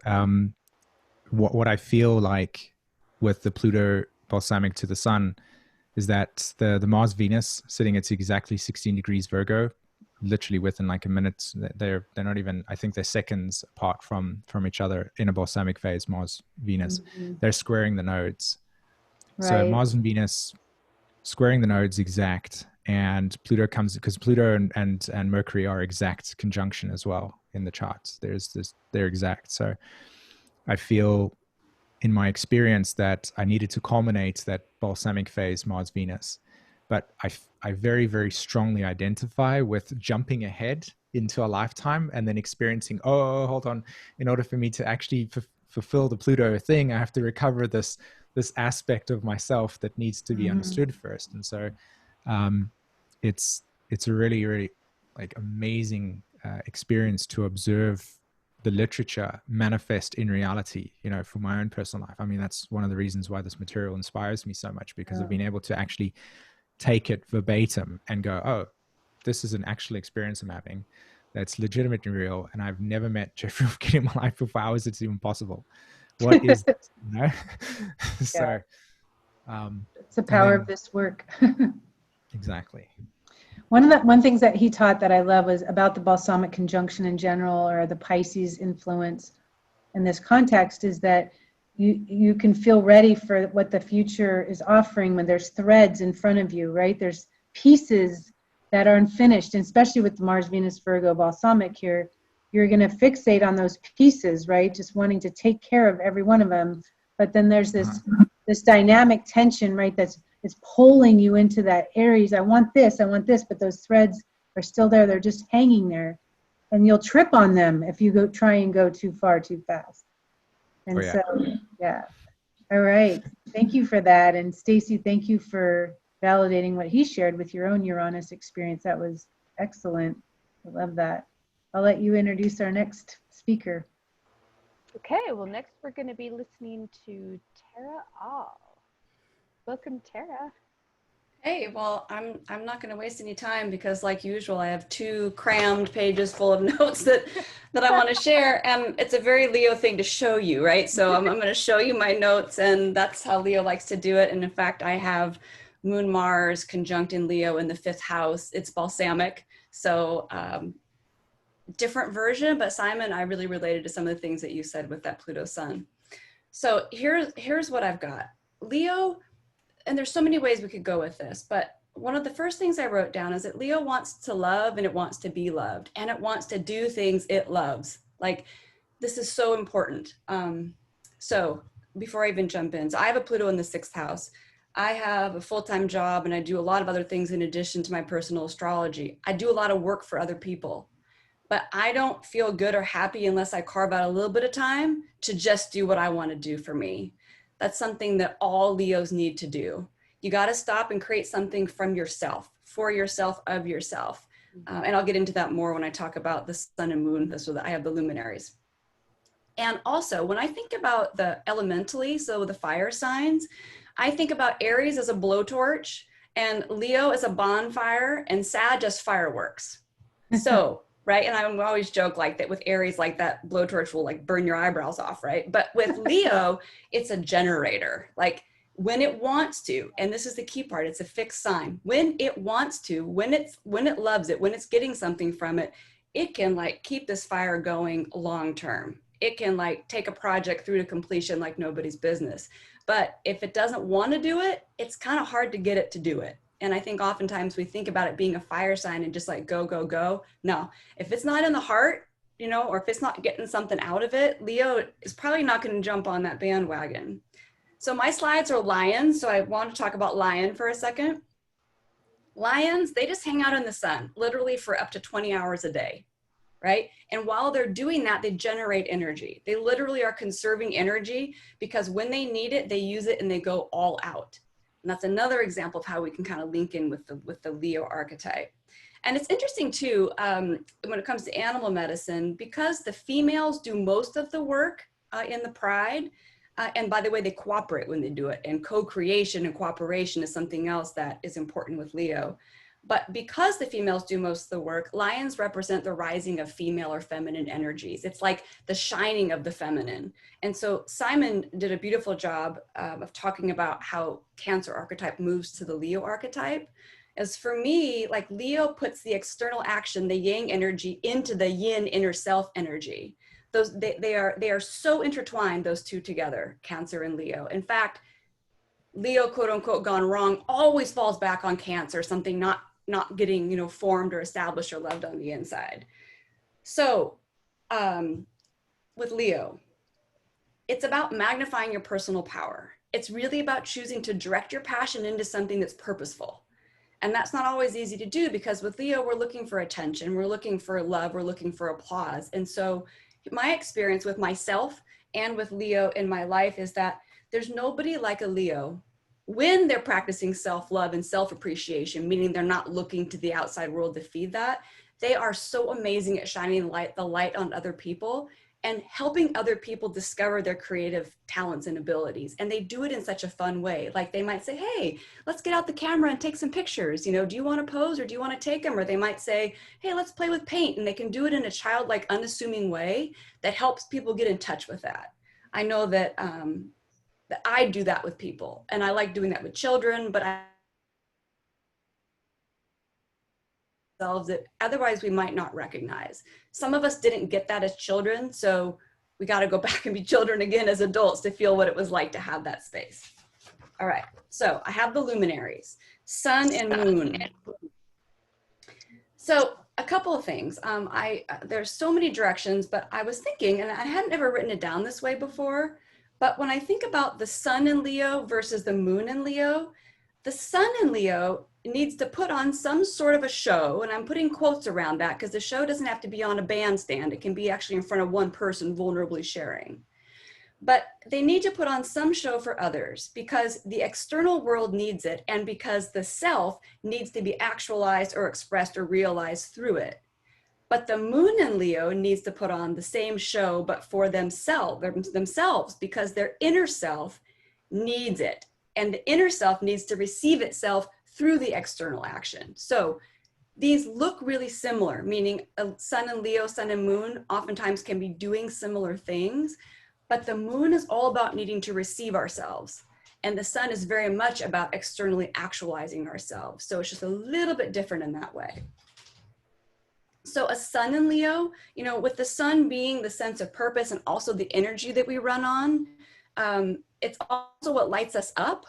what I feel like with the Pluto balsamic to the sun is that the Mars Venus sitting at exactly 16 degrees Virgo, literally within like a minute, they're not even, I think they're seconds apart from each other in a balsamic phase, Mars Venus. Mm-hmm. They're squaring the nodes. So Right. Mars and Venus squaring the nodes exact, and Pluto comes, because Pluto and Mercury are exact conjunction as well in the charts. They're exact. So I feel in my experience that I needed to culminate that balsamic phase, Mars Venus, but I very, very strongly identify with jumping ahead into a lifetime and then experiencing, oh, hold on, in order for me to actually fulfill the Pluto thing, I have to recover this aspect of myself that needs to be understood first. And so it's a really, really like amazing experience to observe the literature manifest in reality, you know, for my own personal life. I mean, that's one of the reasons why this material inspires me so much, because I've been able to actually take it verbatim and go, oh, this is an actual experience I'm having that's legitimately real, and I've never met Jeffrey Wolfe in my life before. How is it even possible? What is this, you know? So It's the power of this work. exactly. One things that he taught that I love was about the balsamic conjunction in general, or the Pisces influence in this context, is that you can feel ready for what the future is offering when there's threads in front of you, right? There's pieces that are unfinished, and especially with Mars, Venus, Virgo, balsamic here, you're going to fixate on those pieces, right? Just wanting to take care of every one of them. But then there's this dynamic tension, right? It's pulling you into that Aries. I want this, but those threads are still there. They're just hanging there, and you'll trip on them if you try and go too far too fast. And yeah. All right. Thank you for that. And Stacie, thank you for validating what he shared with your own Uranus experience. That was excellent. I love that. I'll let you introduce our next speaker. Okay, well, next we're going to be listening to Tara All. Welcome, Tara. Hey, well, I'm not going to waste any time, because like usual, I have 2 crammed pages full of notes that I want to share. And it's a very Leo thing to show you, right? So I'm going to show you my notes, and that's how Leo likes to do it. And in fact, I have Moon Mars conjunct in Leo in the 5th house. It's balsamic. So different version, but SΥmµN, I really related to some of the things that you said with that Pluto Sun. So here's what I've got. Leo, and there's so many ways we could go with this, but one of the first things I wrote down is that Leo wants to love, and it wants to be loved, and it wants to do things it loves. Like, this is so important. So before I even jump in, so I have a Pluto in the 6th house. I have a full-time job, and I do a lot of other things in addition to my personal astrology. I do a lot of work for other people, but I don't feel good or happy unless I carve out a little bit of time to just do what I want to do for me. That's something that all Leos need to do. You got to stop and create something from yourself, for yourself, of yourself. And I'll get into that more when I talk about the sun and moon. So that I have the luminaries. And also, when I think about the elementally, so the fire signs, I think about Aries as a blowtorch, and Leo as a bonfire, and Sag as fireworks. So, right? And I always joke like that with Aries, like that blowtorch will like burn your eyebrows off, right? But with Leo, it's a generator. Like, when it wants to, and this is the key part, it's a fixed sign. When it wants to, when it loves it, when it's getting something from it, it can like keep this fire going long term. It can like take a project through to completion like nobody's business. But if it doesn't want to do it, it's kind of hard to get it to do it. And I think oftentimes we think about it being a fire sign and just like go, go, go. No, if it's not in the heart, you know, or if it's not getting something out of it, Leo is probably not going to jump on that bandwagon. So my slides are lions. So I want to talk about lion for a second. Lions, they just hang out in the sun, literally for up to 20 hours a day, right? And while they're doing that, they generate energy. They literally are conserving energy, because when they need it, they use it and they go all out. And that's another example of how we can kind of link in with the Leo archetype. And it's interesting too, when it comes to animal medicine, because the females do most of the work in the pride. And by the way, they cooperate when they do it. And co-creation and cooperation is something else that is important with Leo. But because the females do most of the work, lions represent the rising of female or feminine energies. It's like the shining of the feminine. And so SΥmµN did a beautiful job of talking about how Cancer archetype moves to the Leo archetype. As for me, like Leo puts the external action, the yang energy, into the yin inner self energy. They are so intertwined, those two together, Cancer and Leo. In fact, Leo, quote unquote, gone wrong always falls back on Cancer, something not getting, you know, formed or established or loved on the inside. So with Leo, it's about magnifying your personal power. It's really about choosing to direct your passion into something that's purposeful. And that's not always easy to do, because with Leo, we're looking for attention, we're looking for love, we're looking for applause. And so my experience with myself and with Leo in my life is that there's nobody like a Leo when they're practicing self-love and self-appreciation, meaning they're not looking to the outside world to feed that. They are so amazing at shining the light on other people and helping other people discover their creative talents and abilities. And they do it in such a fun way. Like they might say, hey, let's get out the camera and take some pictures. You know, do you want to pose or do you want to take them? Or they might say, hey, let's play with paint. And they can do it in a childlike, unassuming way that helps people get in touch with that. I know that, that I do that with people, and I like doing that with children, but that otherwise we might not recognize. Some of us didn't get that as children, so we got to go back and be children again as adults to feel what it was like to have that space. All right, so I have the luminaries, sun and moon. So a couple of things. There's so many directions, but I was thinking, and I hadn't ever written it down this way before, but when I think about the sun in Leo versus the moon in Leo, the sun in Leo needs to put on some sort of a show, and I'm putting quotes around that because the show doesn't have to be on a bandstand. It can be actually in front of one person vulnerably sharing. But they need to put on some show for others because the external world needs it, and because the self needs to be actualized or expressed or realized through it. But the moon in Leo needs to put on the same show, but for themselves, because their inner self needs it. And the inner self needs to receive itself through the external action. So these look really similar, meaning a sun and Leo, sun and moon oftentimes can be doing similar things, but the moon is all about needing to receive ourselves. And the sun is very much about externally actualizing ourselves. So it's just a little bit different in that way. So a sun in Leo, you know, with the sun being the sense of purpose and also the energy that we run on, it's also what lights us up.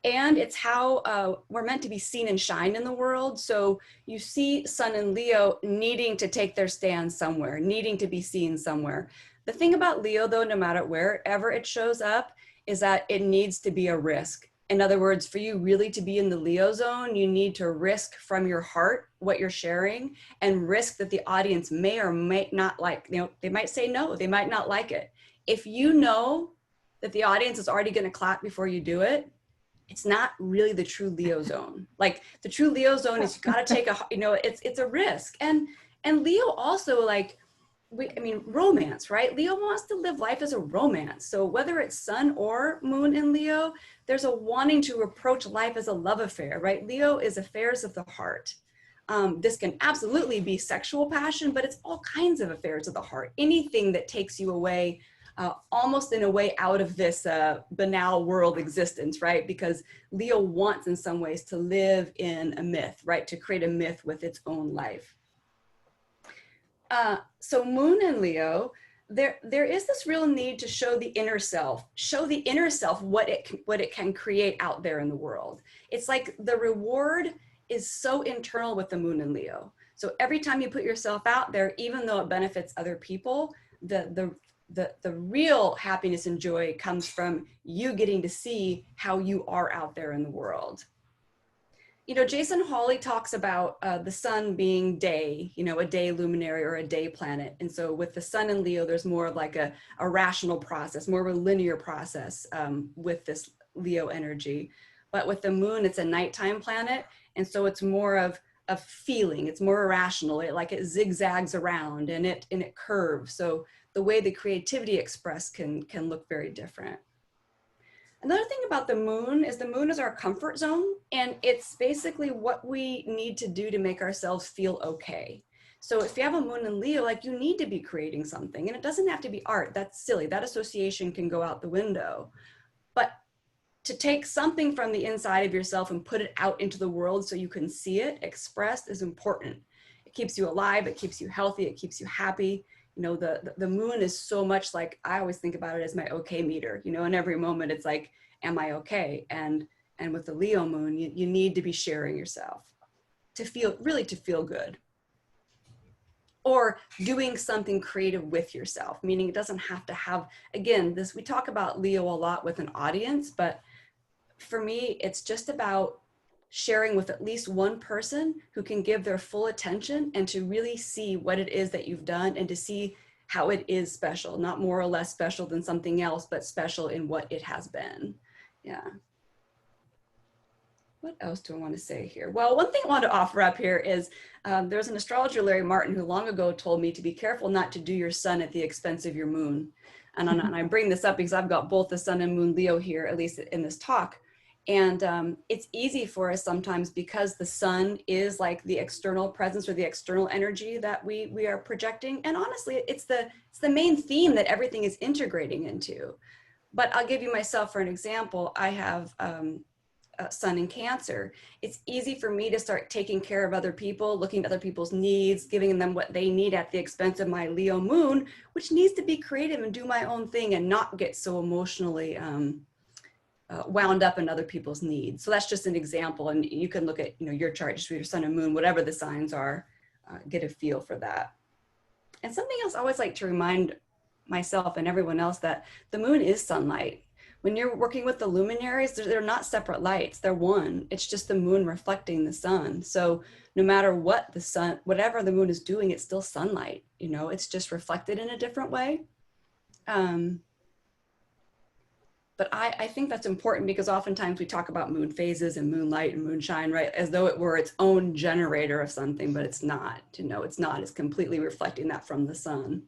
And it's how we're meant to be seen and shine in the world. So you see sun and Leo needing to take their stand somewhere, needing to be seen somewhere. The thing about Leo, though, no matter wherever it shows up, is that it needs to be a risk. In other words, for you really to be in the Leo zone, you need to risk from your heart what you're sharing, and risk that the audience may or may not like. You know, they might say no, they might not like it. If you know that the audience is already going to clap before you do it, it's not really the true Leo zone. Like the true Leo zone is you got to take a, you know, it's a risk. And Leo also, like, romance, right? Leo wants to live life as a romance. So whether it's sun or moon in Leo, there's a wanting to approach life as a love affair, right? Leo is affairs of the heart. This can absolutely be sexual passion, but it's all kinds of affairs of the heart. Anything that takes you away, almost in a way out of this banal world existence, right? Because Leo wants in some ways to live in a myth, right? To create a myth with its own life. So moon in Leo, there is this real need to show the inner self, what it can create out there in the world. It's like the reward is so internal with the moon in Leo. So every time you put yourself out there, even though it benefits other people, the real happiness and joy comes from you getting to see how you are out there in the world. You know, Jason Hawley talks about the sun being day, you know, a day luminary or a day planet. And so with the sun in Leo, there's more of like a rational process, more of a linear process with this Leo energy. But with the moon, it's a nighttime planet. And so it's more of a feeling, it's more irrational. It zigzags around and it curves. So the way the creativity expressed can look very different. Another thing about the moon is our comfort zone, and it's basically what we need to do to make ourselves feel okay. So if you have a moon in Leo, like, you need to be creating something, and it doesn't have to be art. That's silly. That association can go out the window. But to take something from the inside of yourself and put it out into the world so you can see it expressed is important. It keeps you alive. It keeps you healthy. It keeps you happy. you know, the moon is so much like, I always think about it as my okay meter, you know, in every moment it's like, am I okay? And with the Leo moon, you need to be sharing yourself to feel, really to feel good. Or doing something creative with yourself, meaning it doesn't have to have, again, we talk about Leo a lot with an audience, but for me, it's just about sharing with at least one person who can give their full attention and to really see what it is that you've done and to see how it is special, not more or less special than something else, but special in what it has been. Yeah. What else do I want to say here? Well, one thing I want to offer up here is there's an astrologer, Larry Martin, who long ago told me to be careful not to do your sun at the expense of your moon. And I bring this up because I've got both the sun and moon Leo here, at least in this talk. And it's easy for us sometimes because the sun is like the external presence or the external energy that we are projecting. And honestly, it's the main theme that everything is integrating into. But I'll give you myself for an example. I have sun in Cancer. It's easy for me to start taking care of other people, looking at other people's needs, giving them what they need at the expense of my Leo moon, which needs to be creative and do my own thing and not get so emotionally wound up in other people's needs. So that's just an example. And you can look at, you know, your chart, just read your sun and moon, whatever the signs are, get a feel for that. And something else I always like to remind myself and everyone else that the moon is sunlight. When you're working with the luminaries, they're not separate lights, they're one. It's just the moon reflecting the sun. So no matter what the sun, whatever the moon is doing, it's still sunlight, you know, it's just reflected in a different way. But I think that's important because oftentimes we talk about moon phases and moonlight and moonshine, right? As though it were its own generator of something, but it's not, you know, it's not, it's completely reflecting that from the sun.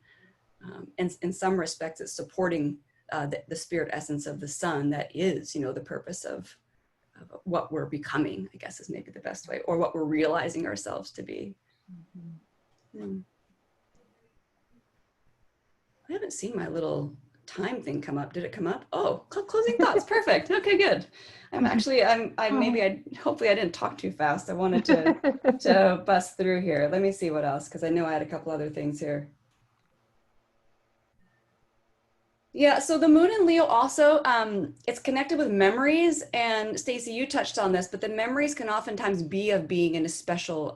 And in some respects, it's supporting the spirit essence of the sun that is, you know, the purpose of what we're becoming, I guess is maybe the best way, or what we're realizing ourselves to be. Mm-hmm. I haven't seen my little time thing come up. Did it come up? Oh, closing thoughts. Perfect. Okay, good. Hopefully I didn't talk too fast. I wanted to bust through here. Let me see what else, because I know I had a couple other things here. Yeah, so the moon in Leo also, it's connected with memories, and Stacie, you touched on this, but the memories can oftentimes be of being in a special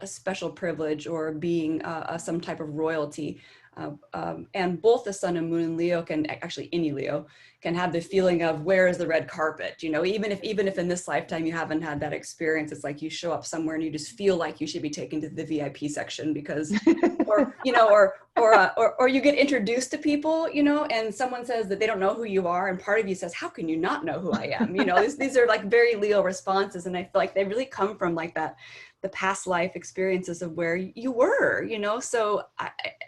privilege or being some type of royalty. And both the sun and moon in Leo can, actually any Leo, can have the feeling of where is the red carpet, you know, even if in this lifetime you haven't had that experience, it's like you show up somewhere and you just feel like you should be taken to the VIP section because, or, you know, or you get introduced to people, you know, and someone says that they don't know who you are. And part of you says, how can you not know who I am? You know, these are like very Leo responses. And I feel like they really come from like that, the past life experiences of where you were, you know? So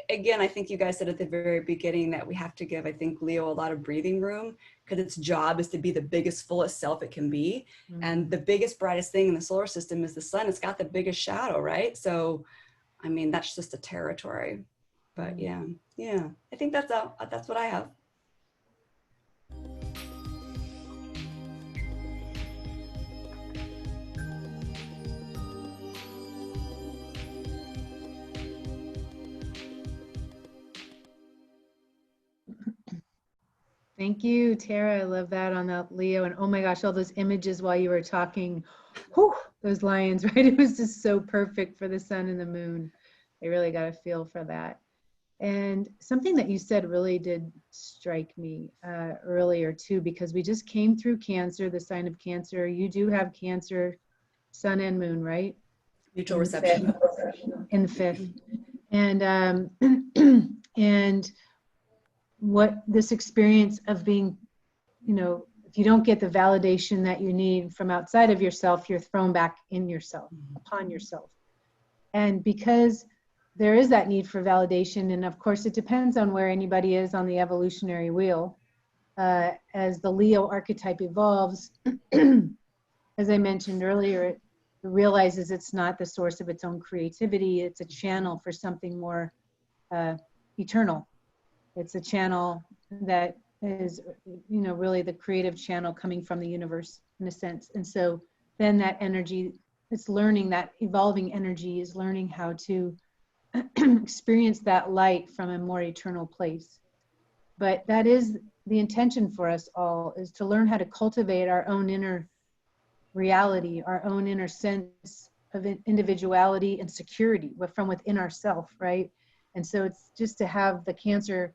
again, I think you guys said at the very beginning that we have to give, I think, Leo a lot of breathing room because its job is to be the biggest, fullest self it can be. Mm-hmm. And the biggest, brightest thing in the solar system is the sun. It's got the biggest shadow, right? So, I mean, that's just a territory. But yeah, I think that's what I have. Thank you, Tara. I love that on the Leo. And oh my gosh, all those images while you were talking, whew, those lions, right? It was just so perfect for the sun and the moon. I really got a feel for that. And something that you said really did strike me earlier too, because we just came through Cancer, the sign of Cancer. You do have Cancer, sun and moon, right? Mutual reception. In the fifth. And and what this experience of being, you know, if you don't get the validation that you need from outside of yourself, you're thrown back in yourself, upon yourself. And because there is that need for validation, and of course it depends on where anybody is on the evolutionary wheel. As the Leo archetype evolves, as I mentioned earlier, it realizes it's not the source of its own creativity, it's a channel for something more eternal. It's a channel that is, you know, really the creative channel coming from the universe in a sense. And so then that energy, it's learning, that evolving energy is learning how to experience that light from a more eternal place. But that is the intention for us all, is to learn how to cultivate our own inner reality, our own inner sense of individuality and security from within ourselves, right? And so it's just to have the Cancer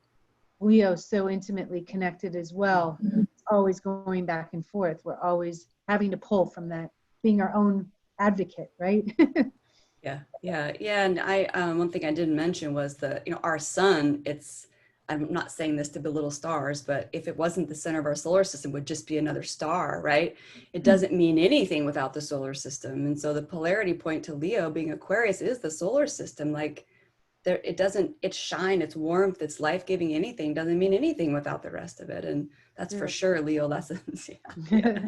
Leo so intimately connected as well. It's always going back and forth. We're always having to pull from that, being our own advocate, right? Yeah. And I, one thing I didn't mention was our sun, I'm not saying this to belittle stars, but if it wasn't the center of our solar system, it would just be another star, right? It doesn't mean anything without the solar system. And so the polarity point to Leo being Aquarius is the solar system. Like its shine, its warmth, its life-giving, anything doesn't mean anything without the rest of it. And that's for sure Leo lessons. Yeah.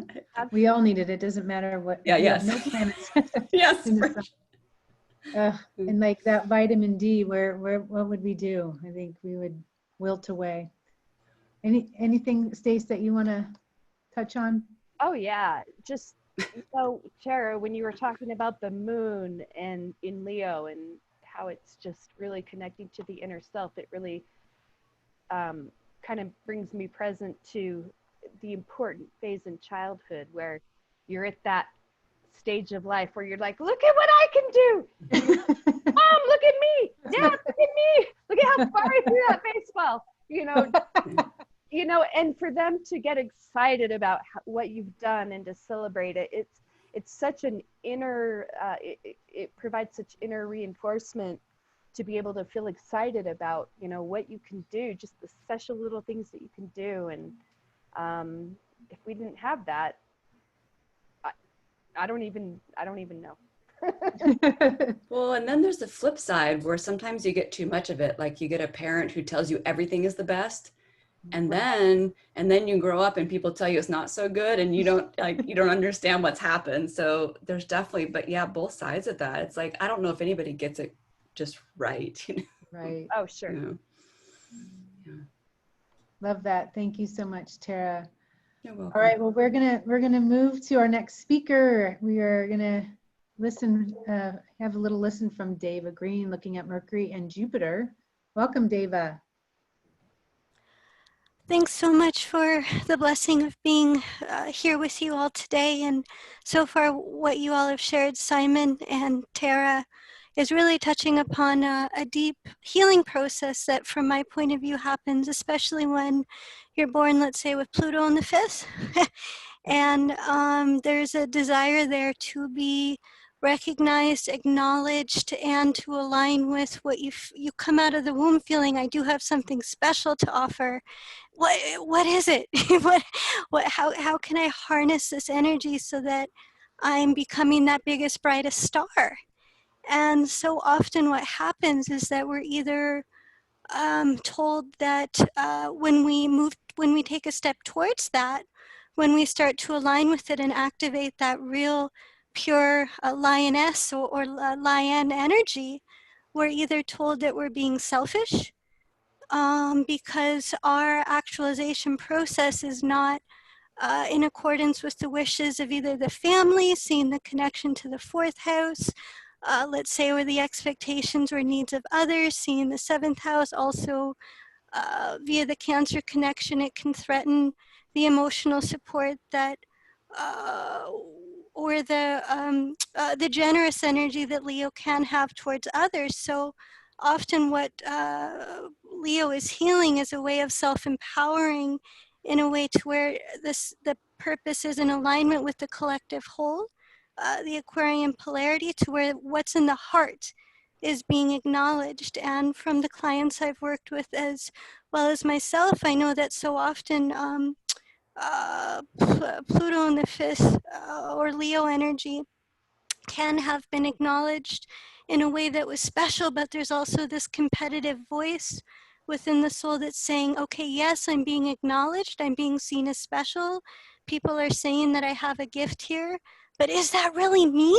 We all need it. It doesn't matter what. Yeah, we have yes. no planets. Yes. in the sun. And like that vitamin D, what would we do? I think we would wilt away. Anything, Stace, that you want to touch on? Oh yeah, just Tara, when you were talking about the moon and in Leo and how it's just really connecting to the inner self, it really kind of brings me present to the important phase in childhood where you're at that stage of life where you're like, look at what I can do. Mom, look at me. Dad, look at me. Look at how far I threw that baseball. And for them to get excited about what you've done and to celebrate it, it's such an inner, it provides such inner reinforcement to be able to feel excited about, what you can do, just the special little things that you can do. And if we didn't have that, I don't even know. Well, and then there's the flip side where sometimes you get too much of it. Like you get a parent who tells you everything is the best. And then you grow up and people tell you it's not so good and you don't understand what's happened. So there's definitely, but yeah, both sides of that. It's like, I don't know if anybody gets it just right. Right. Oh, sure. Yeah. Love that. Thank you so much, Tara. You're welcome. All right, well, we're gonna move to our next speaker. We are gonna listen, have a little listen from Deva Green, looking at Mercury and Jupiter. Welcome, Deva. Thanks so much for the blessing of being here with you all today. And so far, what you all have shared, SÍmÖn and Tara, is really touching upon a deep healing process that, from my point of view, happens, especially when you're born, let's say, with Pluto in the 5th. And there's a desire there to be recognized, acknowledged, and to align with what you come out of the womb feeling, I do have something special to offer. What is it? How can I harness this energy so that I'm becoming that biggest, brightest star? And so often what happens is that we're either told that when we take a step towards that, when we start to align with it and activate that real pure lioness or lion energy, we're either told that we're being selfish because our actualization process is not in accordance with the wishes of either the family, seeing the connection to the 4th house, let's say, or the expectations or needs of others, seeing the 7th house. Also via the Cancer connection, it can threaten the emotional support that or the generous energy that Leo can have towards others. So often what Leo is healing is a way of self-empowering in a way to where the purpose is in alignment with the collective whole, the Aquarian polarity, to where what's in the heart is being acknowledged. And from the clients I've worked with as well as myself, I know that so often Pluto in the 5th or Leo energy can have been acknowledged in a way that was special, but there's also this competitive voice within the soul that's saying, okay, yes, I'm being acknowledged, I'm being seen as special, people are saying that I have a gift here, but is that really me?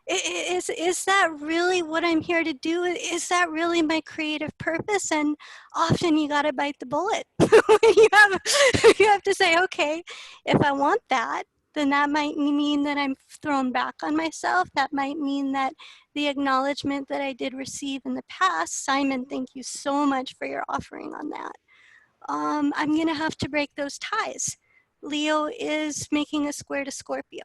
Is that really what I'm here to do? Is that really my creative purpose? And often you got to bite the bullet. you have to say, okay, if I want that, then that might mean that I'm thrown back on myself. That might mean that the acknowledgement that I did receive in the past, SΥmµN, thank you so much for your offering on that. I'm gonna have to break those ties. Leo is making a square to Scorpio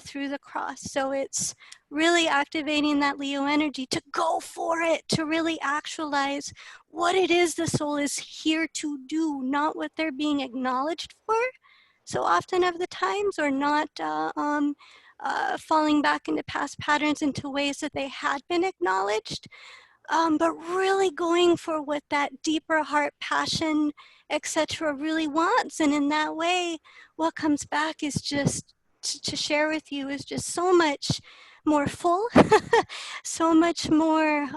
through the cross. So it's really activating that Leo energy to go for it, to really actualize what it is the soul is here to do, not what they're being acknowledged for so often of the times, or not falling back into past patterns into ways that they had been acknowledged. But really going for what that deeper heart passion, etc., really wants. And in that way, what comes back is just to share with you is just so much more full, so much more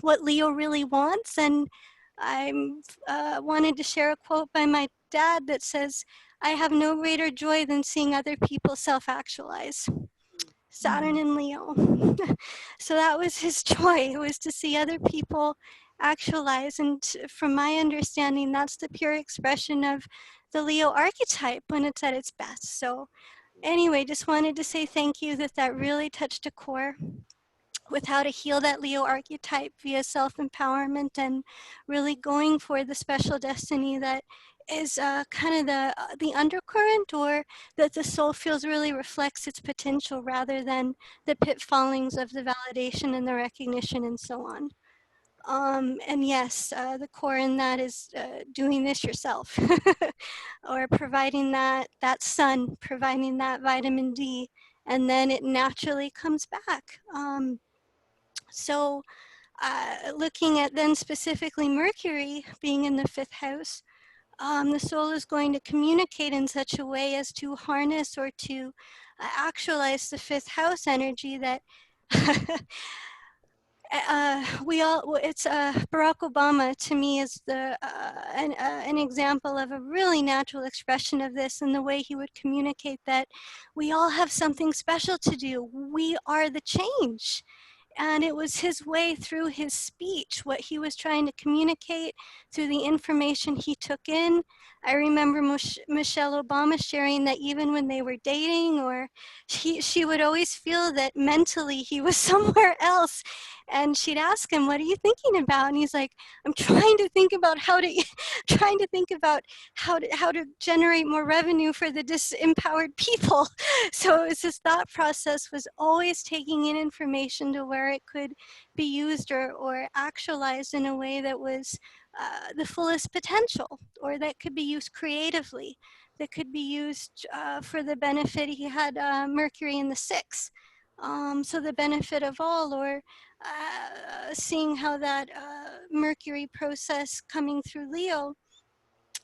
what Leo really wants. And I wanted to share a quote by my dad that says, "I have no greater joy than seeing other people self-actualize." Saturn and Leo. So that was his joy, was to see other people actualize. And from my understanding, that's the pure expression of the Leo archetype when it's at its best. So anyway, just wanted to say thank you, that really touched a core with how to heal that Leo archetype via self-empowerment and really going for the special destiny that is kind of the undercurrent, or that the soul feels really reflects its potential rather than the pitfallings of the validation and the recognition and so on. And yes, the core in that is doing this yourself or providing that sun, providing that vitamin D, and then it naturally comes back. So looking at then specifically Mercury being in the 5th house, the soul is going to communicate in such a way as to harness or to actualize the 5th house energy that it's Barack Obama to me is an example of a really natural expression of this, and the way he would communicate that we all have something special to do. We are the change. And it was his way through his speech, what he was trying to communicate through the information he took in. I remember Michelle Obama sharing that even when they were dating, or she would always feel that mentally he was somewhere else. And she'd ask him, "What are you thinking about?" And he's like, "I'm trying to think about how to generate more revenue for the disempowered people." So it was his thought process was always taking in information to where it could be used or actualized in a way that was the fullest potential, or that could be used creatively, that could be used for the benefit. He had Mercury in the 6th. So the benefit of all, or seeing how that Mercury process coming through Leo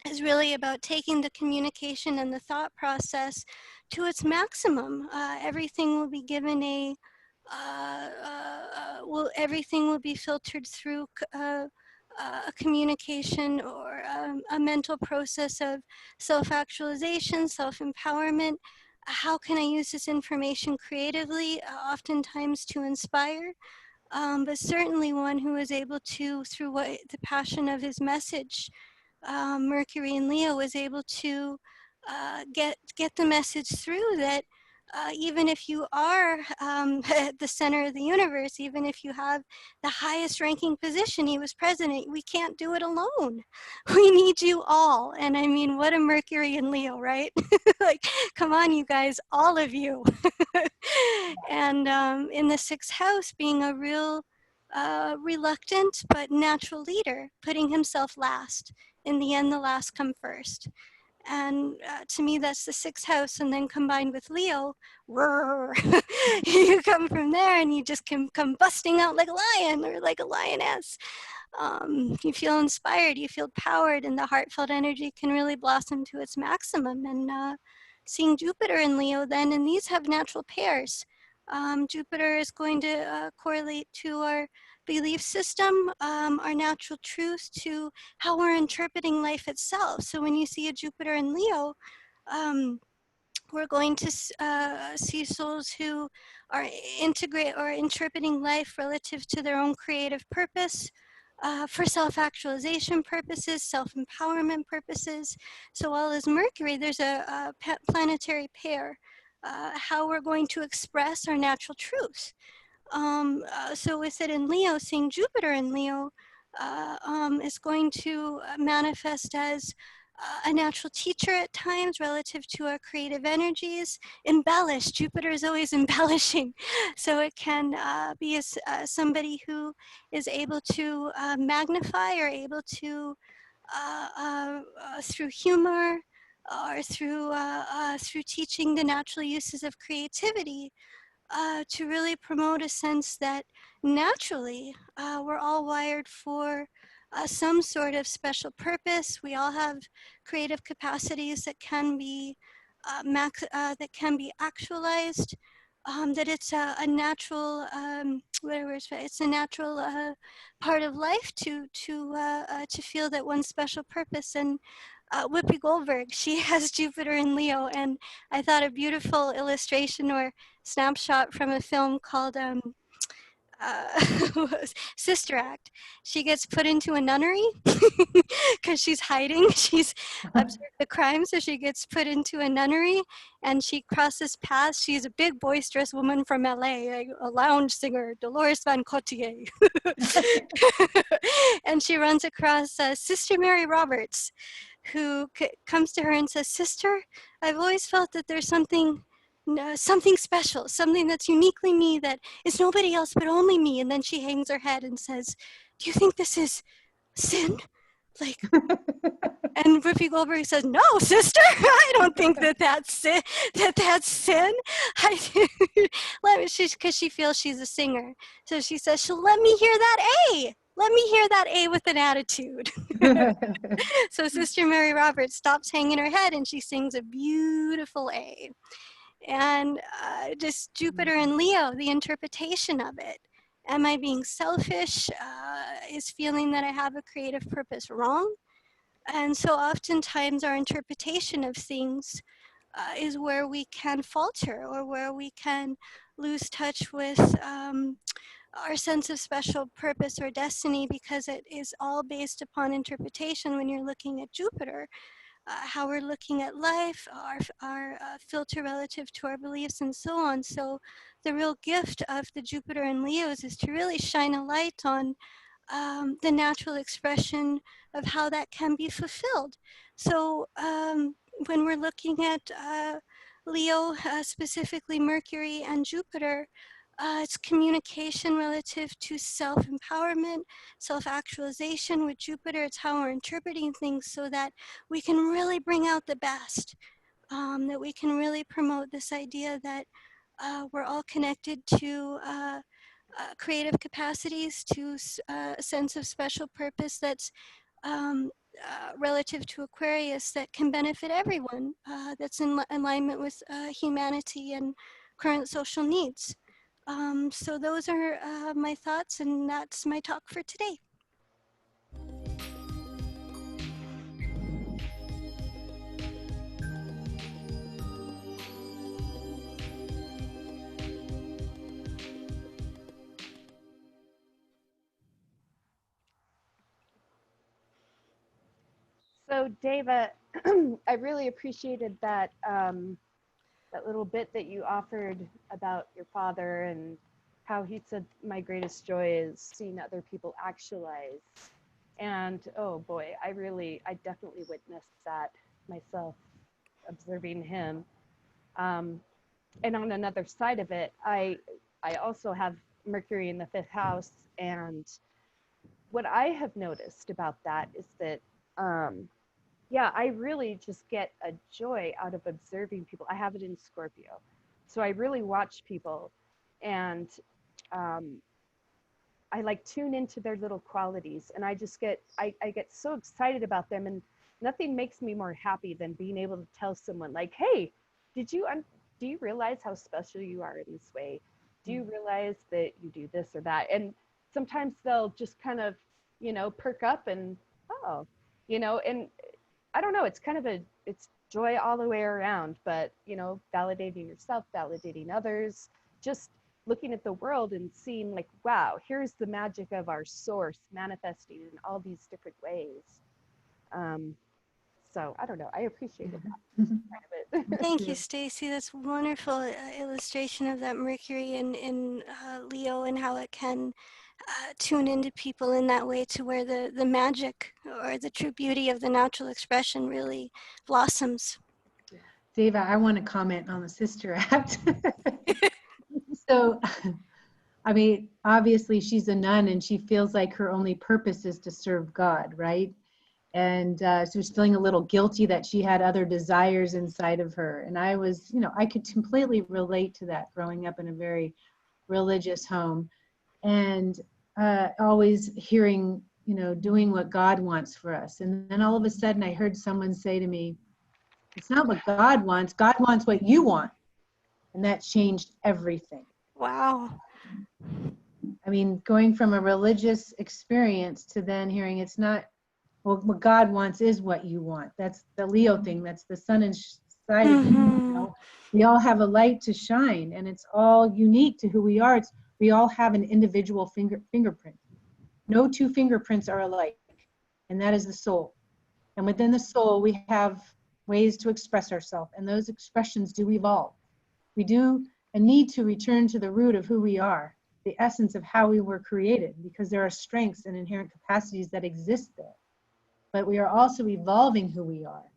is really about taking the communication and the thought process to its maximum. Everything will be given everything will be filtered through a communication or a mental process of self-actualization, self-empowerment. How can I use this information creatively, oftentimes to inspire, but certainly one who is able to, through the passion of his message, Mercury and Leo, was able to get the message through that even if you are at the center of the universe, even if you have the highest ranking position, he was president, we can't do it alone. We need you all. And I mean, what a Mercury and Leo, right? Like, come on, you guys, all of you. And in the 6th house, being a real reluctant but natural leader, putting himself last. In the end, the last come first. And to me, that's the 6th house. And then combined with Leo, roar, you come from there and you just can come busting out like a lion or like a lioness. You feel inspired, you feel powered, and the heartfelt energy can really blossom to its maximum. And seeing Jupiter in Leo then, and these have natural pairs. Jupiter is going to correlate to our belief system, our natural truth, to how we're interpreting life itself. So when you see a Jupiter in Leo, we're going to see souls who are interpreting life relative to their own creative purpose, for self-actualization purposes, self-empowerment purposes. So while as Mercury, there's a planetary pair, how we're going to express our natural truth. So with it in Leo, seeing Jupiter in Leo is going to manifest as a natural teacher at times relative to our creative energies. Embellish, Jupiter is always embellishing. So it can be somebody who is able to magnify or able to, through humor or through teaching the natural uses of creativity, to really promote a sense that naturally we're all wired for some sort of special purpose. We all have creative capacities that can be that can be actualized. That it's a natural, it's a natural part of life to feel that one special purpose. And Whoopi Goldberg, she has Jupiter in Leo, and I thought a beautiful illustration or snapshot from a film called Sister Act. She gets put into a nunnery because she's hiding. She's observed the crime, so she gets put into a nunnery, and she crosses paths. She's a big, boisterous woman from LA, a lounge singer, Dolores Van Cotier. And she runs across Sister Mary Roberts, who comes to her and says, "Sister, I've always felt that there's something special, something that's uniquely me, that is nobody else but only me." And then she hangs her head and says, "Do you think this is sin?" Like, and Whoopi Goldberg says, "No, sister, I don't think that's sin. That's sin." Because she feels she's a singer, so she says, "She'll let me hear that A. Let me hear that A with an attitude." So Sister Mary Roberts stops hanging her head and she sings a beautiful A. And just Jupiter and Leo, the interpretation of it. Am I being selfish? Is feeling that I have a creative purpose wrong? And so oftentimes our interpretation of things is where we can falter, or where we can lose touch with our sense of special purpose or destiny, because it is all based upon interpretation. When you're looking at Jupiter, how we're looking at life, our filter relative to our beliefs, and so on. So the real gift of the Jupiter and Leos is to really shine a light on the natural expression of how that can be fulfilled. So when we're looking at Leo, specifically Mercury and Jupiter, it's communication relative to self-empowerment, self-actualization. With Jupiter, it's how we're interpreting things so that we can really bring out the best, that we can really promote this idea that we're all connected to creative capacities, to a sense of special purpose that's relative to Aquarius, that can benefit everyone, that's in alignment with humanity and current social needs. So those are my thoughts, and that's my talk for today. So Deva, I really appreciated that that little bit that you offered about your father, and how he said, "My greatest joy is seeing other people actualize." And oh boy, I definitely witnessed that myself, observing him. And on another side of it, I also have Mercury in the 5th house, and what I have noticed about that is that yeah, I really just get a joy out of observing people. I have it in Scorpio, so I really watch people, and I like tune into their little qualities, and I just get I get so excited about them, and nothing makes me more happy than being able to tell someone like, "Hey, do you realize how special you are in this way? Do you realize that you do this or that?" And sometimes they'll just kind of, perk up and, oh, and I don't know, it's kind of it's joy all the way around, but, validating yourself, validating others, just looking at the world and seeing like, wow, here's the magic of our source manifesting in all these different ways. So I don't know, I appreciated that kind of it. Thank you, Stacie. That's a wonderful illustration of that Mercury in Leo and how it can tune into people in that way to where the magic or the true beauty of the natural expression really blossoms. Deva, I want to comment on the Sister Act. So, I mean, obviously she's a nun and she feels like her only purpose is to serve God, right? And she was feeling a little guilty that she had other desires inside of her. And I was, you know, I could completely relate to that growing up in a very religious home and always hearing, you know, doing what God wants for us. And then all of a sudden I heard someone say to me, it's not what God wants what you want. And that changed everything. Wow. I mean, going from a religious experience to then hearing it's not, well, what God wants is what you want. That's the Leo thing. That's the sun inside of you. You know? We all have a light to shine, and it's all unique to who we are. We all have an individual fingerprint. No two fingerprints are alike, and that is the soul. And within the soul, we have ways to express ourselves, and those expressions do evolve. We do and need to return to the root of who we are, the essence of how we were created, because there are strengths and inherent capacities that exist there. But we are also evolving who we are.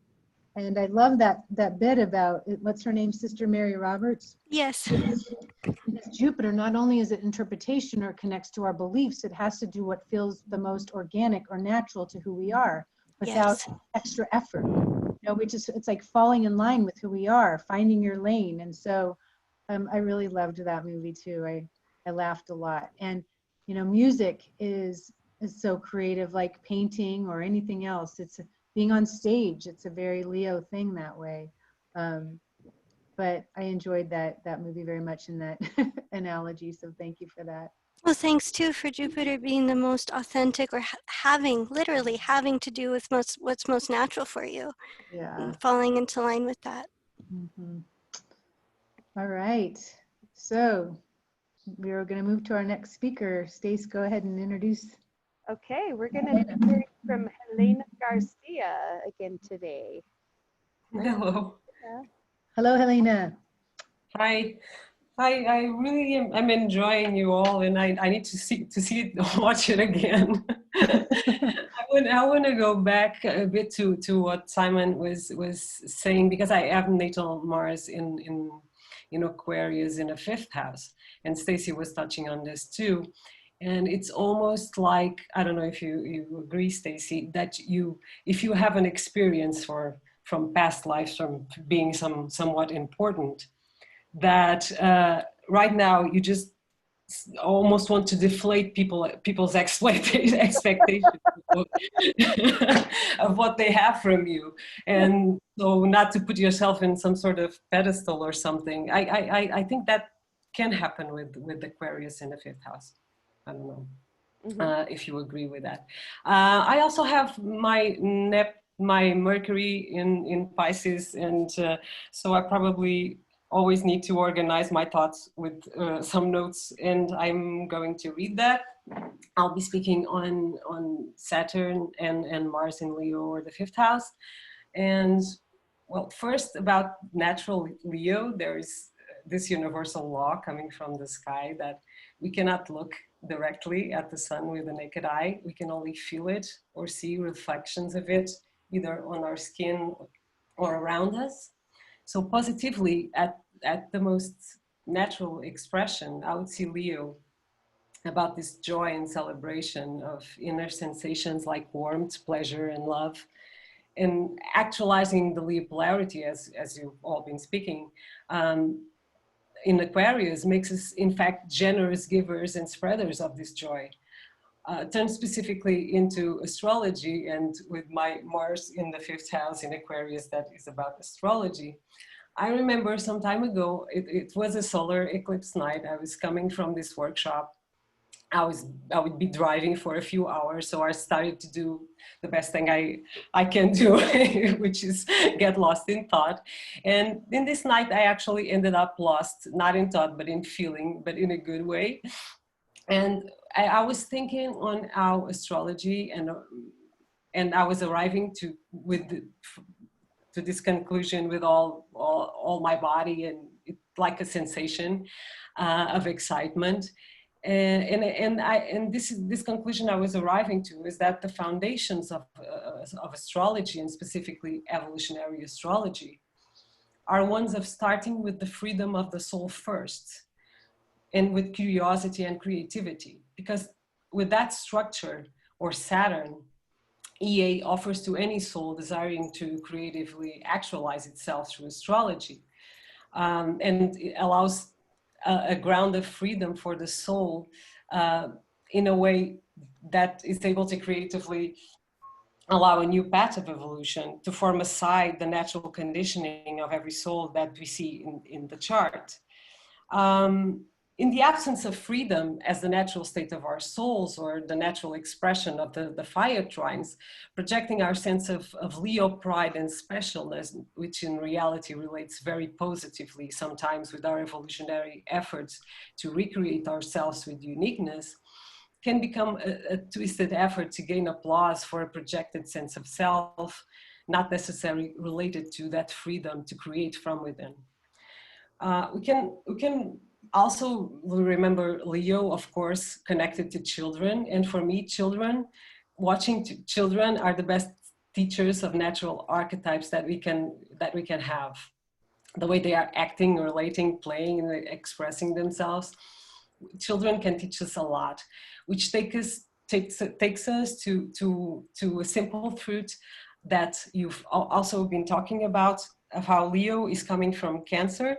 And I love that bit about, what's her name, Sister Mary Roberts? Yes. Because Jupiter, not only is it interpretation or connects to our beliefs, it has to do what feels the most organic or natural to who we are without extra effort. You know, it's like falling in line with who we are, finding your lane. And so I really loved that movie too. I laughed a lot. And, you know, music is so creative, like painting or anything else. It's being on stage. It's a very Leo thing that way. But I enjoyed that movie very much in that analogy. So thank you for that. Well, thanks too for Jupiter being the most authentic or literally having to do with what's most natural for you. Yeah. And falling into line with that. Mm-hmm. All right. So we're going to move to our next speaker. Stace, go ahead and introduce. Okay, we're going to be hearing from Helena Garcia again today. Hello. Hello, Helena. Hi. I really am. I'm enjoying you all, and I need to see it, watch it again. I want to go back a bit to what SΥmµον was saying, because I have natal Mars in Aquarius in the 5th house, and Stacie was touching on this too. And it's almost like, I don't know if you agree, Stacie, that if you have an experience from past lives, from being somewhat important, that right now you just almost want to deflate people's expectations of what they have from you, and so not to put yourself in some sort of pedestal or something. I think that can happen with Aquarius in the 5th house. I don't know if you agree with that. I also have my Mercury in Pisces, and so I probably always need to organize my thoughts with some notes, and I'm going to read that. I'll be speaking on Saturn and Mars in Leo, or the 5th house. And well, first about natural Leo, there is this universal law coming from the sky that we cannot look directly at the sun with the naked eye. We can only feel it or see reflections of it, either on our skin or around us. So positively, at the most natural expression, I would see Leo about this joy and celebration of inner sensations like warmth, pleasure, and love. And actualizing the Leo polarity, as you've all been speaking, in Aquarius makes us, in fact, generous givers and spreaders of this joy. Turn specifically into astrology, and with my Mars in the 5th house in Aquarius, that is about astrology. I remember some time ago, it was a solar eclipse night. I was coming from this workshop, I would be driving for a few hours. So I started to do the best thing I can do, which is get lost in thought. And in this night, I actually ended up lost, not in thought, but in feeling, but in a good way. And I was thinking on our astrology, and I was arriving to this conclusion with all my body, and it, like a sensation of excitement. And this conclusion I was arriving to is that the foundations of astrology, and specifically evolutionary astrology, are ones of starting with the freedom of the soul first, and with curiosity and creativity. Because with that structure, or Saturn, EA offers to any soul desiring to creatively actualize itself through astrology, and it allows a ground of freedom for the soul in a way that is able to creatively allow a new path of evolution to form aside the natural conditioning of every soul that we see in the chart. In the absence of freedom as the natural state of our souls, or the natural expression of the fire trines, projecting our sense of Leo pride and specialness, which in reality relates very positively sometimes with our evolutionary efforts to recreate ourselves with uniqueness, can become a twisted effort to gain applause for a projected sense of self, not necessarily related to that freedom to create from within. We can also remember Leo, of course, connected to children. And for me, watching children are the best teachers of natural archetypes that we can have. The way they are acting, relating, playing, and expressing themselves. Children can teach us a lot, which takes us to a simple truth that you've also been talking about, of how Leo is coming from Cancer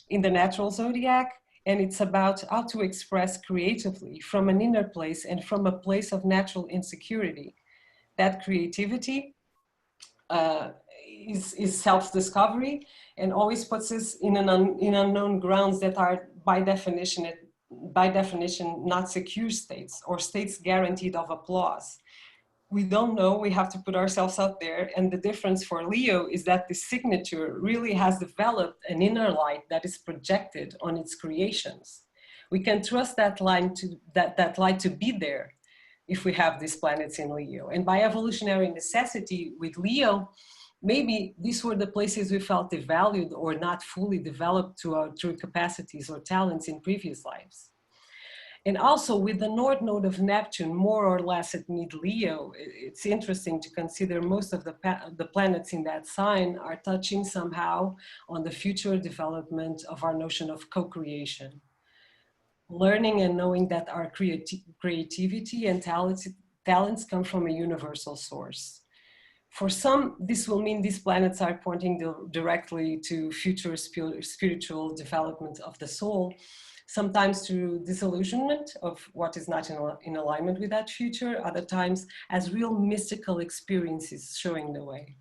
in the natural zodiac, and it's about how to express creatively from an inner place and from a place of natural insecurity. That creativity is self-discovery, and always puts us in unknown grounds that are by definition not secure states, or states guaranteed of applause. We don't know, we have to put ourselves out there. And the difference for Leo is that the signature really has developed an inner light that is projected on its creations. We can trust that light to be there if we have these planets in Leo. And by evolutionary necessity with Leo, maybe these were the places we felt devalued or not fully developed to our true capacities or talents in previous lives. And also with the North Node of Neptune, more or less at mid-Leo, it's interesting to consider most of the planets in that sign are touching somehow on the future development of our notion of co-creation. Learning and knowing that our creativity and talents come from a universal source. For some, this will mean these planets are pointing directly to future spiritual development of the soul, sometimes through disillusionment of what is not in alignment with that future, other times as real mystical experiences showing the way.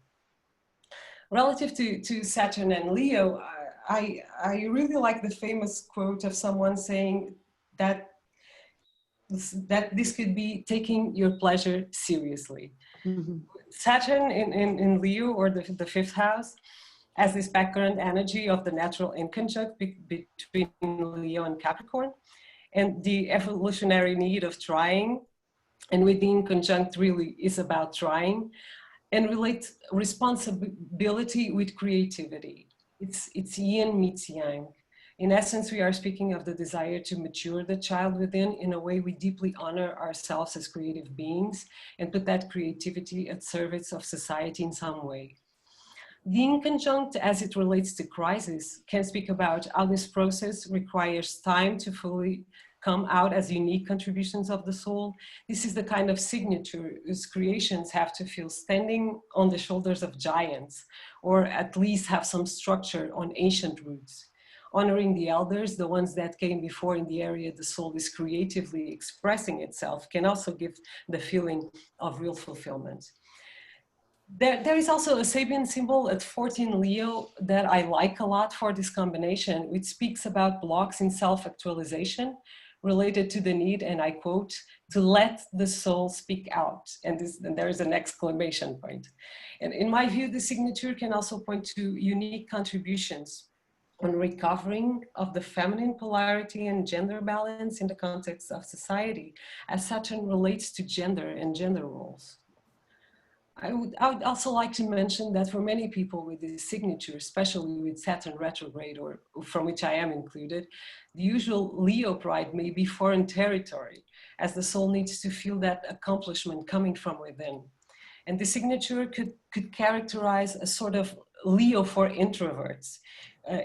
Relative to Saturn and Leo, I really like the famous quote of someone saying that this could be taking your pleasure seriously. Mm-hmm. Saturn in Leo, or the fifth house, as this background energy of the natural inconjunct between Leo and Capricorn, and the evolutionary need of trying, and with the inconjunct really is about trying, and relate responsibility with creativity. It's yin meets yang. In essence, we are speaking of the desire to mature the child within in a way we deeply honor ourselves as creative beings and put that creativity at service of society in some way. The inconjunct, as it relates to crisis, can speak about how this process requires time to fully come out as unique contributions of the soul. This is the kind of signature whose creations have to feel standing on the shoulders of giants, or at least have some structure on ancient roots. Honoring the elders, the ones that came before in the area the soul is creatively expressing itself, can also give the feeling of real fulfillment. There is also a Sabian symbol at 14 Leo that I like a lot for this combination, which speaks about blocks in self-actualization related to the need, and I quote, to let the soul speak out. And there is an exclamation point. And in my view, the signature can also point to unique contributions on recovering of the feminine polarity and gender balance in the context of society, as Saturn relates to gender and gender roles. I would also like to mention that for many people with this signature, especially with Saturn retrograde, or from which I am included, the usual Leo pride may be foreign territory, as the soul needs to feel that accomplishment coming from within. And the signature could characterize a sort of Leo for introverts,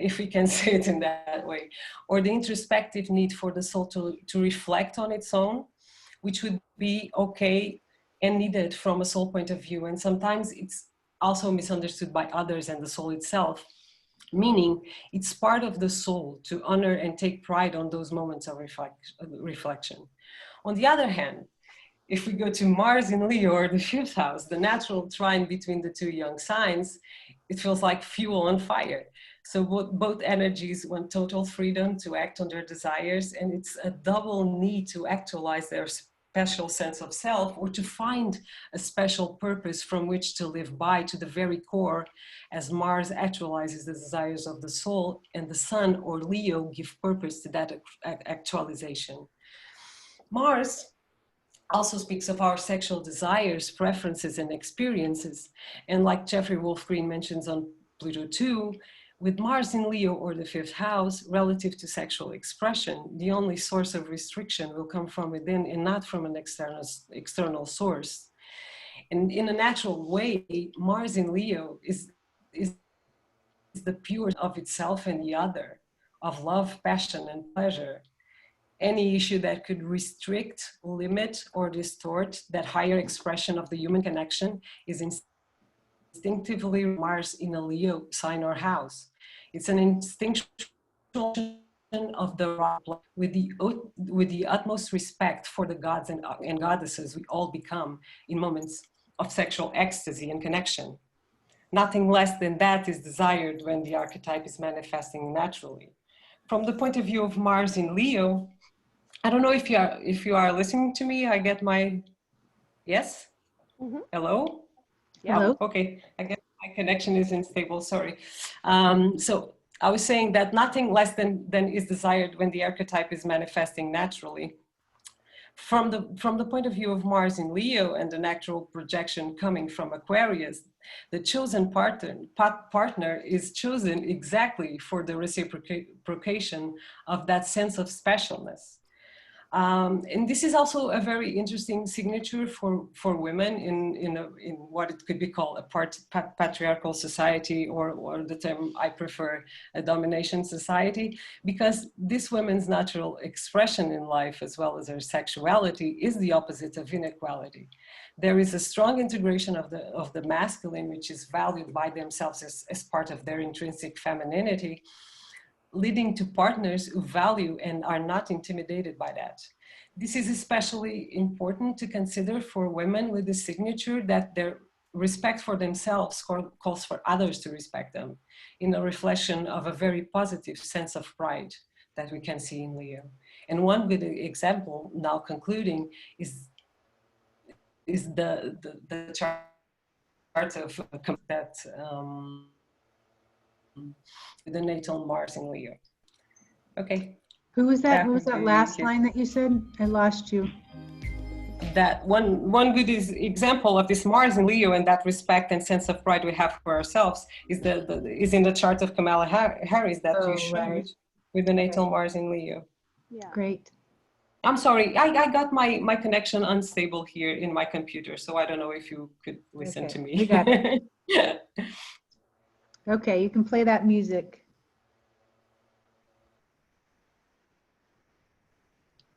if we can say it in that way, or the introspective need for the soul to reflect on its own, which would be okay and needed from a soul point of view. And sometimes it's also misunderstood by others and the soul itself, meaning it's part of the soul to honor and take pride on those moments of reflection. On the other hand, if we go to Mars in Leo, or the 5th house, the natural trine between the two young signs, it feels like fuel on fire. So both energies want total freedom to act on their desires, and it's a double need to actualize their special sense of self, or to find a special purpose from which to live by to the very core, as Mars actualizes the desires of the soul, and the Sun, or Leo, give purpose to that actualization. Mars also speaks of our sexual desires, preferences, and experiences. And like Jeffrey Wolfe Green mentions on Pluto 2, with Mars in Leo, or the 5th house, relative to sexual expression, the only source of restriction will come from within and not from an external source. And in a natural way, Mars in Leo is the pure of itself and the other, of love, passion, and pleasure. Any issue that could restrict, limit, or distort that higher expression of the human connection is instinctively Mars in a Leo sign or house. It's an instinctual of the right, with the utmost respect for the gods and goddesses we all become in moments of sexual ecstasy and connection. Nothing less than that is desired when the archetype is manifesting naturally. From the point of view of Mars in Leo, I don't know if you are listening to me. I get my, yes? Mm-hmm. Hello? Yeah. Hello? Oh, okay, I guess my connection is unstable, sorry. So I was saying that nothing less than is desired when the archetype is manifesting naturally. From the point of view of Mars in Leo and the natural projection coming from Aquarius, the chosen partner is chosen exactly for the reciprocation of that sense of specialness. And this is also a very interesting signature for women in what it could be called a patriarchal society, or the term I prefer, a domination society, because this woman's natural expression in life, as well as her sexuality, is the opposite of inequality. There is a strong integration of the masculine, which is valued by themselves as part of their intrinsic femininity, leading to partners who value and are not intimidated by that. This is especially important to consider for women with the signature that their respect for themselves calls for others to respect them, in a reflection of a very positive sense of pride that we can see in Leo. And one good example, now concluding, is the chart of that the natal Mars in Leo. Okay. Who was that? What was that last line that you said? I lost you. That one good example of this Mars in Leo and that respect and sense of pride we have for ourselves is is in the chart of Kamala Harris that you showed, right, with the natal Mars in Leo. Yeah. Great. I'm sorry, I got my connection unstable here in my computer, so I don't know if you could listen to me. We got it. Okay, you can play that music.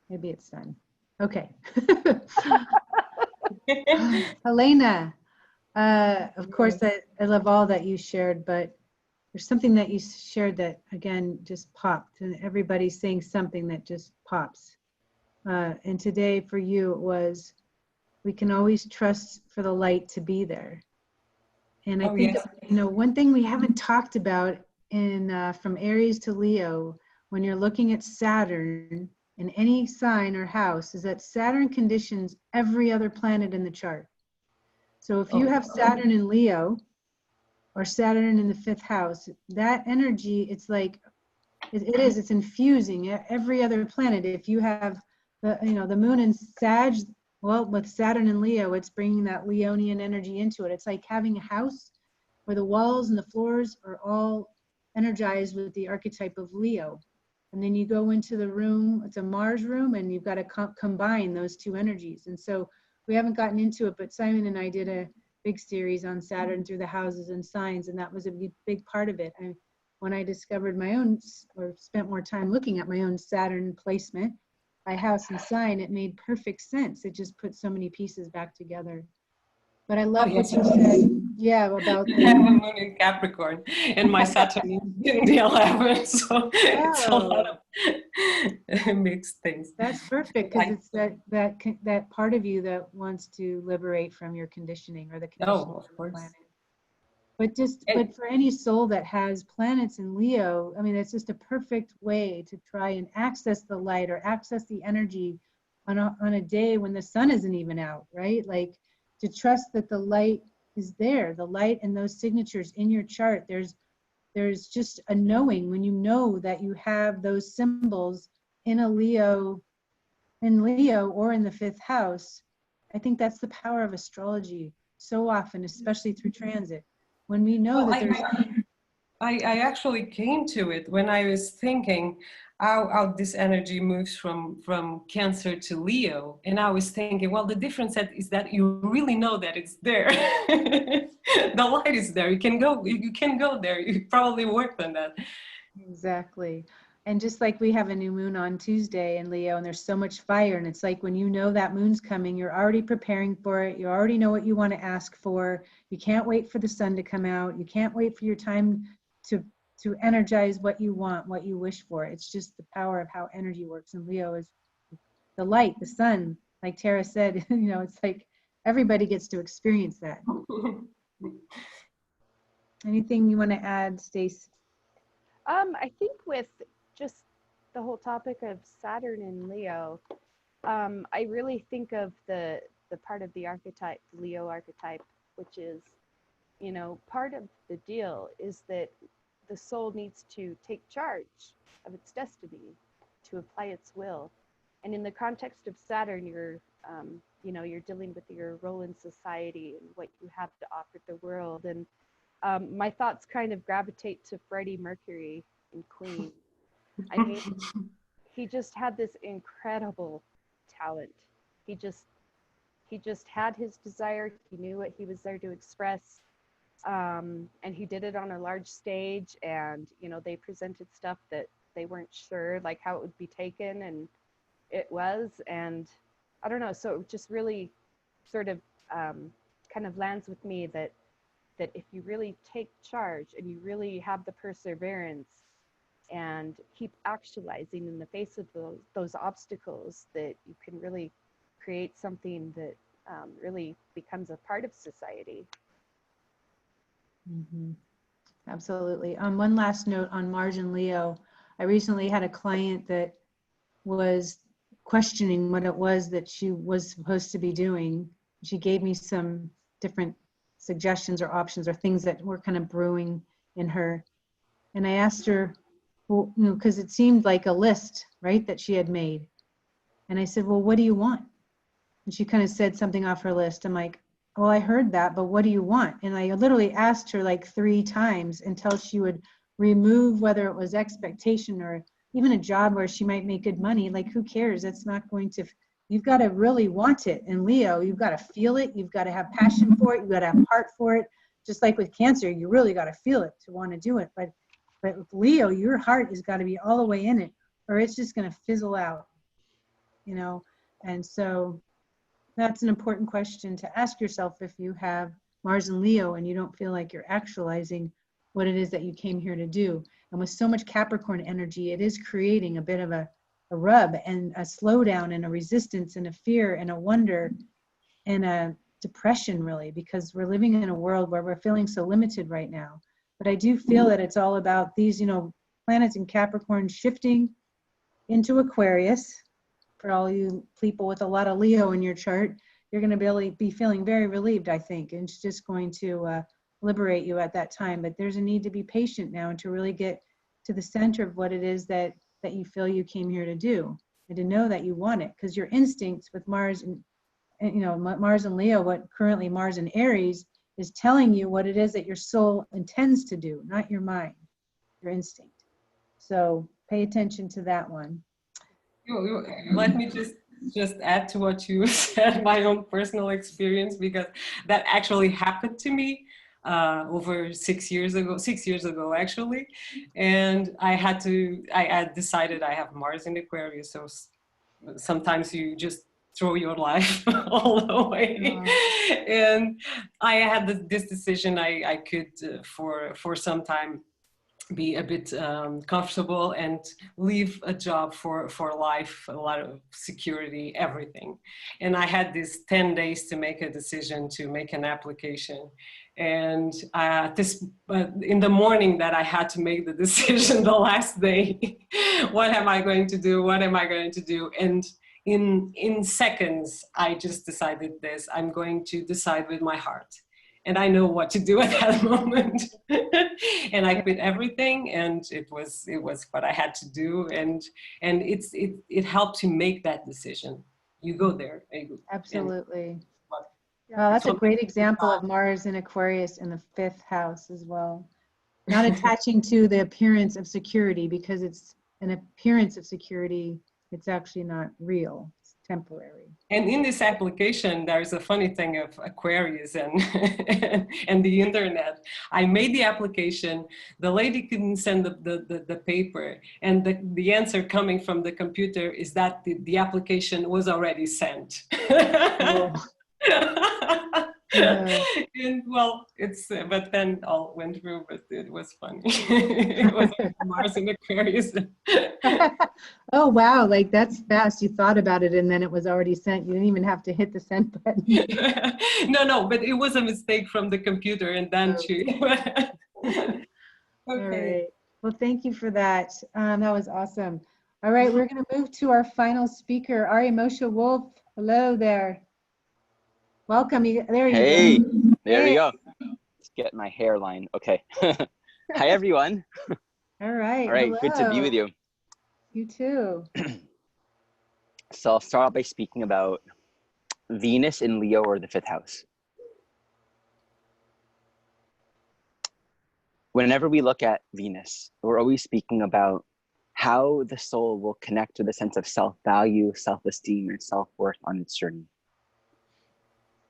Maybe it's done. Okay. Helena, of course, I love all that you shared, but there's something that you shared that, again, just popped, and everybody's saying something that just pops. And today for you, it was, we can always trust for the light to be there. And I think, yes, you know, one thing we haven't talked about in from Aries to Leo, when you're looking at Saturn, in any sign or house is that Saturn conditions every other planet in the chart. So if you have Saturn in Leo or Saturn in the 5th house, that energy, it's like, it's infusing every other planet. If you have the moon in Sag, well, with Saturn and Leo, it's bringing that Leonian energy into it. It's like having a house where the walls and the floors are all energized with the archetype of Leo. And then you go into the room, it's a Mars room, and you've got to combine those two energies. And so we haven't gotten into it, but SÍmõn and I did a big series on Saturn through the houses and signs, and that was a big part of it. When I discovered my own, or spent more time looking at my own Saturn placement by house and sign, it made perfect sense. It just put so many pieces back together. But I love what you said, about I have a moon in Capricorn, and my Saturn in the 11th, so it's a lot of mixed things. That's perfect, because it's that part of you that wants to liberate from your conditioning or the conditioning of of the course. planet. But for any soul that has planets in Leo, I mean, it's just a perfect way to try and access the light or access the energy on a day when the sun isn't even out, right? Like, to trust that the light is there, the light and those signatures in your chart. There's just a knowing when you know that you have those symbols in Leo or in the 5th house. I think that's the power of astrology so often, especially through transit. When we know that there's... I actually came to it when I was thinking how this energy moves from Cancer to Leo. And I was thinking, well, the difference is that you really know that it's there. The light is there. You can go there. You probably worked on that. Exactly. And just like we have a new moon on Tuesday in Leo, and there's so much fire, and it's like when you know that moon's coming, you're already preparing for it. You already know what you want to ask for. You can't wait for the sun to come out. You can't wait for your time to energize what you want, what you wish for. It's just the power of how energy works. And Leo is the light, the sun. Like Tara said, it's like everybody gets to experience that. Anything you want to add, Stacie? I think with just the whole topic of Saturn and Leo, I really think of the part of the archetype, the Leo archetype, which is, part of the deal is that the soul needs to take charge of its destiny, to apply its will. And in the context of Saturn, you're dealing with your role in society and what you have to offer the world. And my thoughts kind of gravitate to Freddie Mercury in Queen. I mean, he just had this incredible talent. He just had his desire. He knew what he was there to express. And he did it on a large stage, and they presented stuff that they weren't sure like how it would be taken, and it was. And I don't know, so it just really sort of kind of lands with me that if you really take charge and you really have the perseverance and keep actualizing in the face of those obstacles, that you can really create something that really becomes a part of society. Mm-hmm. Absolutely. One last note on Mars and Leo. I recently had a client that was questioning what it was that she was supposed to be doing. She gave me some different suggestions or options or things that were kind of brewing in her. And I asked her, well, because it seemed like a list, right, that she had made. And I said, well, what do you want? And she kind of said something off her list. I'm like, well, I heard that, but what do you want? And I literally asked her like 3 times until she would remove whether it was expectation or even a job where she might make good money. Like, who cares? That's not going to, you've got to really want it. And Leo, you've got to feel it. You've got to have passion for it. You've got to have heart for it. Just like with Cancer, you really got to feel it to want to do it. But with Leo, your heart has got to be all the way in it, or it's just going to fizzle out, And so that's an important question to ask yourself if you have Mars and Leo and you don't feel like you're actualizing what it is that you came here to do. And with so much Capricorn energy, it is creating a bit of a rub and a slowdown and a resistance and a fear and a wonder and a depression, really, because we're living in a world where we're feeling so limited right now. But I do feel that it's all about these, planets in Capricorn shifting into Aquarius, for all you people with a lot of Leo in your chart, you're going to be feeling very relieved, I think. And it's just going to liberate you at that time. But there's a need to be patient now and to really get to the center of what it is that you feel you came here to do, and to know that you want it, because your instincts with Mars and Mars and Leo, what currently Mars and Aries is telling you what it is that your soul intends to do, not your mind, your instinct. So pay attention to that one. Let me just add to what you said, my own personal experience, because that actually happened to me over 6 years ago actually. And I had decided I have Mars in Aquarius, so sometimes you just throw your life all the way. And I had this decision. I could for some time be a bit comfortable and leave a job for life, a lot of security, everything. And I had these 10 days to make a decision, to make an application. And in the morning that I had to make the decision, the last day, what am I going to do? What am I going to do? And in seconds, I just decided this: I'm going to decide with my heart. And I know what to do at that moment. And I quit everything, and it was what I had to do. And it helped to make that decision. You go there. Absolutely. Well, that's a great example of Mars in Aquarius in the 5th house as well. Not attaching to the appearance of security, because it's an appearance of security. It's actually not real. It's temporary. And in this application, there's a funny thing of Aquarius and and the internet. I made the application. The lady couldn't send the paper, and the answer coming from the computer is that the application was already sent. Oh. And well, but then all went through, but it was funny. It was Mars in Aquarius. Oh wow, like that's fast. You thought about it and then it was already sent. You didn't even have to hit the send button. No, but it was a mistake from the computer, and then Okay. All right. Well, thank you for that. That was awesome. All right, we're going to move to our final speaker, Ari Moshe Wolfe. Hello there. Welcome. There you go. Hey, there we go. Let's get my hairline. Okay. Hi, everyone. All right. All right. Hello. Good to be with you. You too. So I'll start off by speaking about Venus in Leo, or the 5th house. Whenever we look at Venus, we're always speaking about how the soul will connect to the sense of self-value, self-esteem, and self-worth on its journey.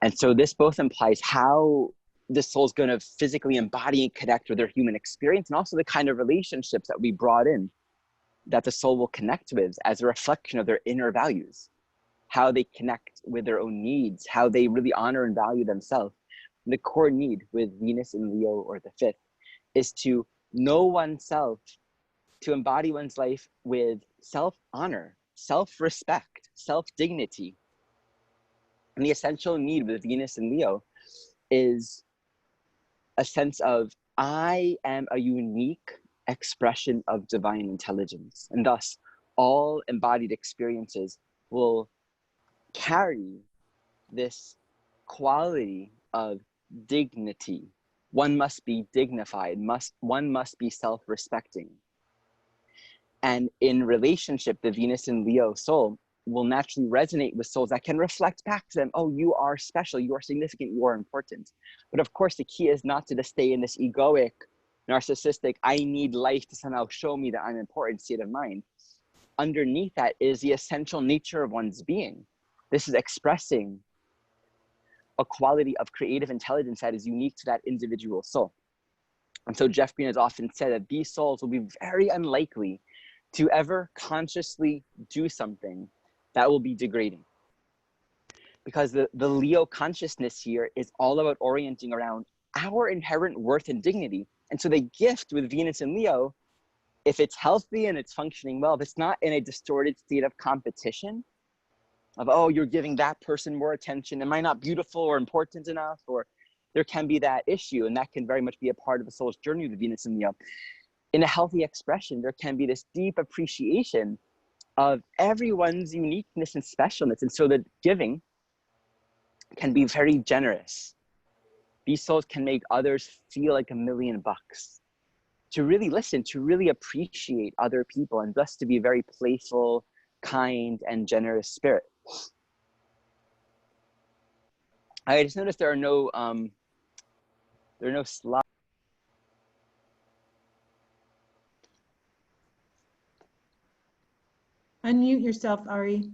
And so this both implies how the soul's going to physically embody and connect with their human experience, and also the kind of relationships that we brought in that the soul will connect with as a reflection of their inner values, how they connect with their own needs, how they really honor and value themselves. And the core need with Venus in Leo, or the 5th, is to know oneself, to embody one's life with self-honor, self-respect, self-dignity. And the essential need with Venus and Leo is a sense of, I am a unique expression of divine intelligence. And thus, all embodied experiences will carry this quality of dignity. One must be dignified, one must be self-respecting. And in relationship, the Venus and Leo soul will naturally resonate with souls that can reflect back to them, oh, you are special, you are significant, you are important. But of course, the key is not to stay in this egoic, narcissistic, I need life to somehow show me that I'm important state of mind. Underneath that is the essential nature of one's being. This is expressing a quality of creative intelligence that is unique to that individual soul. And so Jeff Green has often said that these souls will be very unlikely to ever consciously do something that will be degrading. Because the Leo consciousness here is all about orienting around our inherent worth and dignity. And so the gift with Venus and Leo, if it's healthy and it's functioning well, if it's not in a distorted state of competition, of, oh, you're giving that person more attention, am I not beautiful or important enough? Or there can be that issue, and that can very much be a part of the soul's journey with Venus and Leo. In a healthy expression, there can be this deep appreciation of everyone's uniqueness and specialness. And so the giving can be very generous. These souls can make others feel like $1,000,000, to really listen, to really appreciate other people, and thus to be a very playful, kind, and generous spirit. I just noticed there are no slides. Unmute yourself, Ari.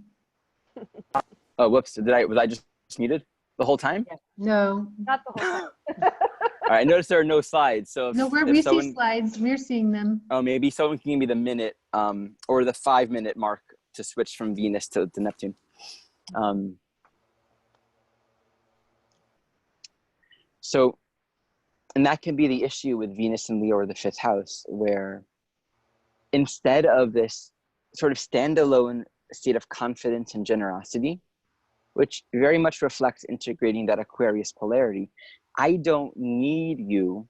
Oh, whoops! Was I just muted the whole time? No. Not the whole time. All right, I noticed there are no slides. So if, No, we see slides. We're seeing them. Oh, maybe someone can give me the minute or the 5-minute mark to switch from Venus to Neptune. So, and that can be the issue with Venus and Leo or the 5th house, where instead of this sort of standalone state of confidence and generosity, which very much reflects integrating that Aquarius polarity, I don't need you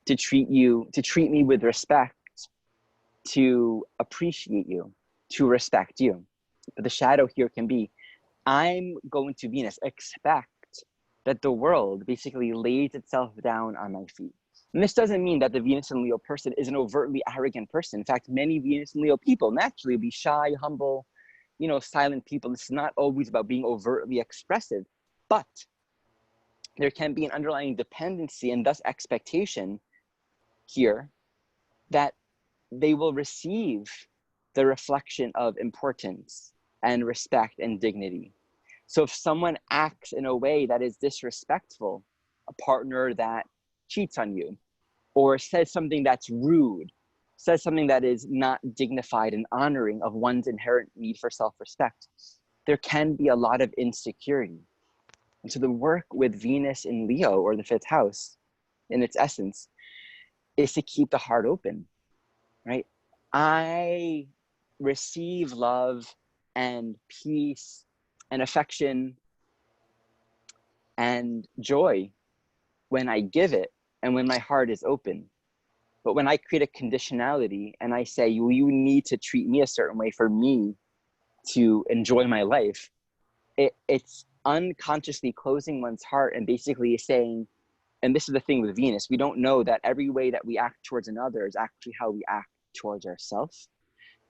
to treat me with respect, to appreciate you, to respect you. But the shadow here can be, I'm going to Venus, expect that the world basically lays itself down on my feet. And this doesn't mean that the Venus and Leo person is an overtly arrogant person. In fact, many Venus and Leo people naturally be shy, humble, silent people. It's not always about being overtly expressive, but there can be an underlying dependency and thus expectation here that they will receive the reflection of importance and respect and dignity. So if someone acts in a way that is disrespectful, a partner that cheats on you, or says something that's rude, says something that is not dignified and honoring of one's inherent need for self-respect, there can be a lot of insecurity. And so the work with Venus in Leo or the 5th house, in its essence, is to keep the heart open, right? I receive love and peace and affection and joy when I give it and when my heart is open. But when I create a conditionality and I say, you need to treat me a certain way for me to enjoy my life, it's unconsciously closing one's heart and basically saying, and this is the thing with Venus, we don't know that every way that we act towards another is actually how we act towards ourselves.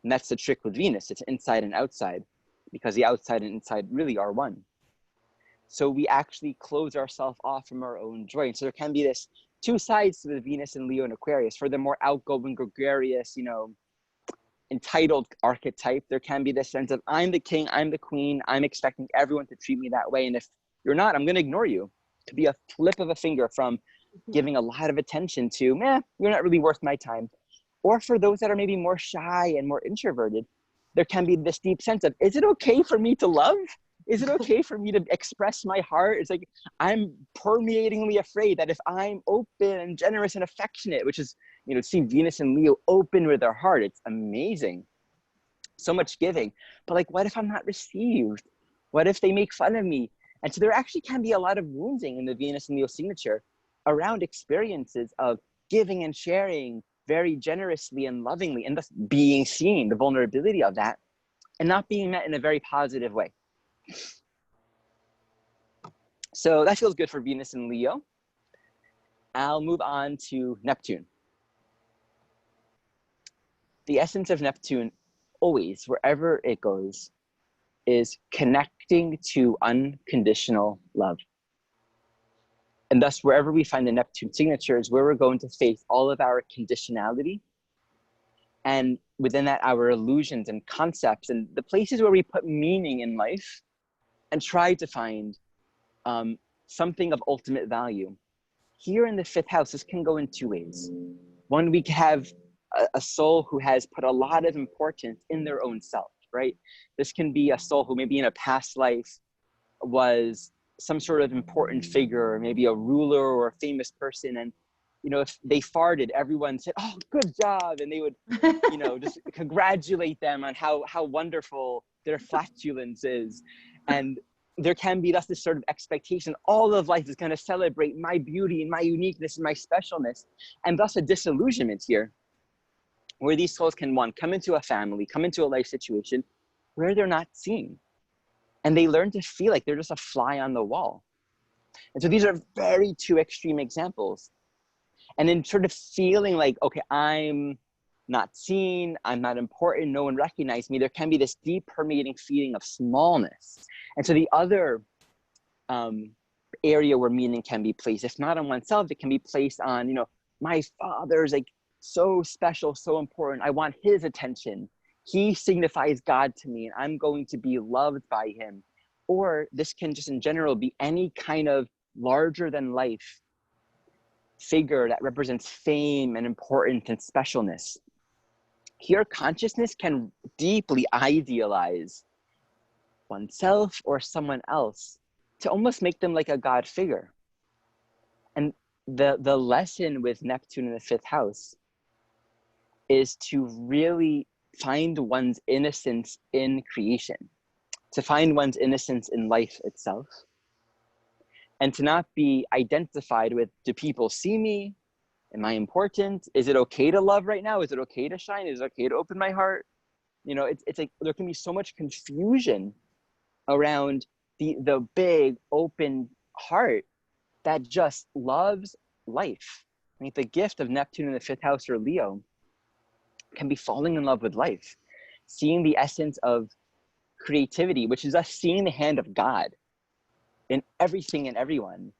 And that's the trick with Venus. It's inside and outside, because the outside and inside really are one. So we actually close ourselves off from our own joy. And so there can be this two sides to the Venus and Leo and Aquarius. For the more outgoing, gregarious, entitled archetype, there can be this sense of, I'm the king, I'm the queen, I'm expecting everyone to treat me that way. And if you're not, I'm going to ignore you. To be a flip of a finger from giving a lot of attention to, you're not really worth my time. Or for those that are maybe more shy and more introverted, there can be this deep sense of, is it okay for me to love? Is it okay for me to express my heart? It's like, I'm permeatingly afraid that if I'm open and generous and affectionate, which is, see Venus and Leo open with their heart, it's amazing. So much giving. But like, what if I'm not received? What if they make fun of me? And so there actually can be a lot of wounding in the Venus and Leo signature around experiences of giving and sharing very generously and lovingly, and thus being seen, the vulnerability of that, and not being met in a very positive way. So that feels good for Venus and Leo. I'll move on to Neptune. The essence of Neptune, always, wherever it goes, is connecting to unconditional love. And thus, wherever we find the Neptune signature is where we're going to face all of our conditionality. And within that, our illusions and concepts and the places where we put meaning in life and try to find something of ultimate value. Here in the 5th house, this can go in two ways. One, we have a soul who has put a lot of importance in their own self, right? This can be a soul who maybe in a past life was some sort of important figure, or maybe a ruler or a famous person. And, if they farted, everyone said, oh, good job. And they would, just congratulate them on how wonderful their flatulence is. And there can be thus this sort of expectation. All of life is going to celebrate my beauty and my uniqueness and my specialness. And thus a disillusionment here, where these souls can, one, come into a family, come into a life situation, where they're not seen. And they learn to feel like they're just a fly on the wall. And so these are very two extreme examples. And in sort of feeling like, okay, I'm not seen, I'm not important, no one recognized me, there can be this deep permeating feeling of smallness. And so the other area where meaning can be placed, if not on oneself, it can be placed on, you know, my father's like so special, so important, I want his attention. He signifies God to me and I'm going to be loved by him. Or this can just in general be any kind of larger than life figure that represents fame and importance and specialness. Here, consciousness can deeply idealize oneself or someone else to almost make them like a God figure. And the lesson with Neptune in the 5th house is to really find one's innocence in creation, to find one's innocence in life itself, and to not be identified with, do people see me? Am I important? Is it okay to love right now? Is it okay to shine? Is it okay to open my heart? You know, it's like there can be so much confusion around the big open heart that just loves life. I mean, the gift of Neptune in the 5th house or Leo can be falling in love with life, seeing the essence of creativity, which is us seeing the hand of God in everything and everyone.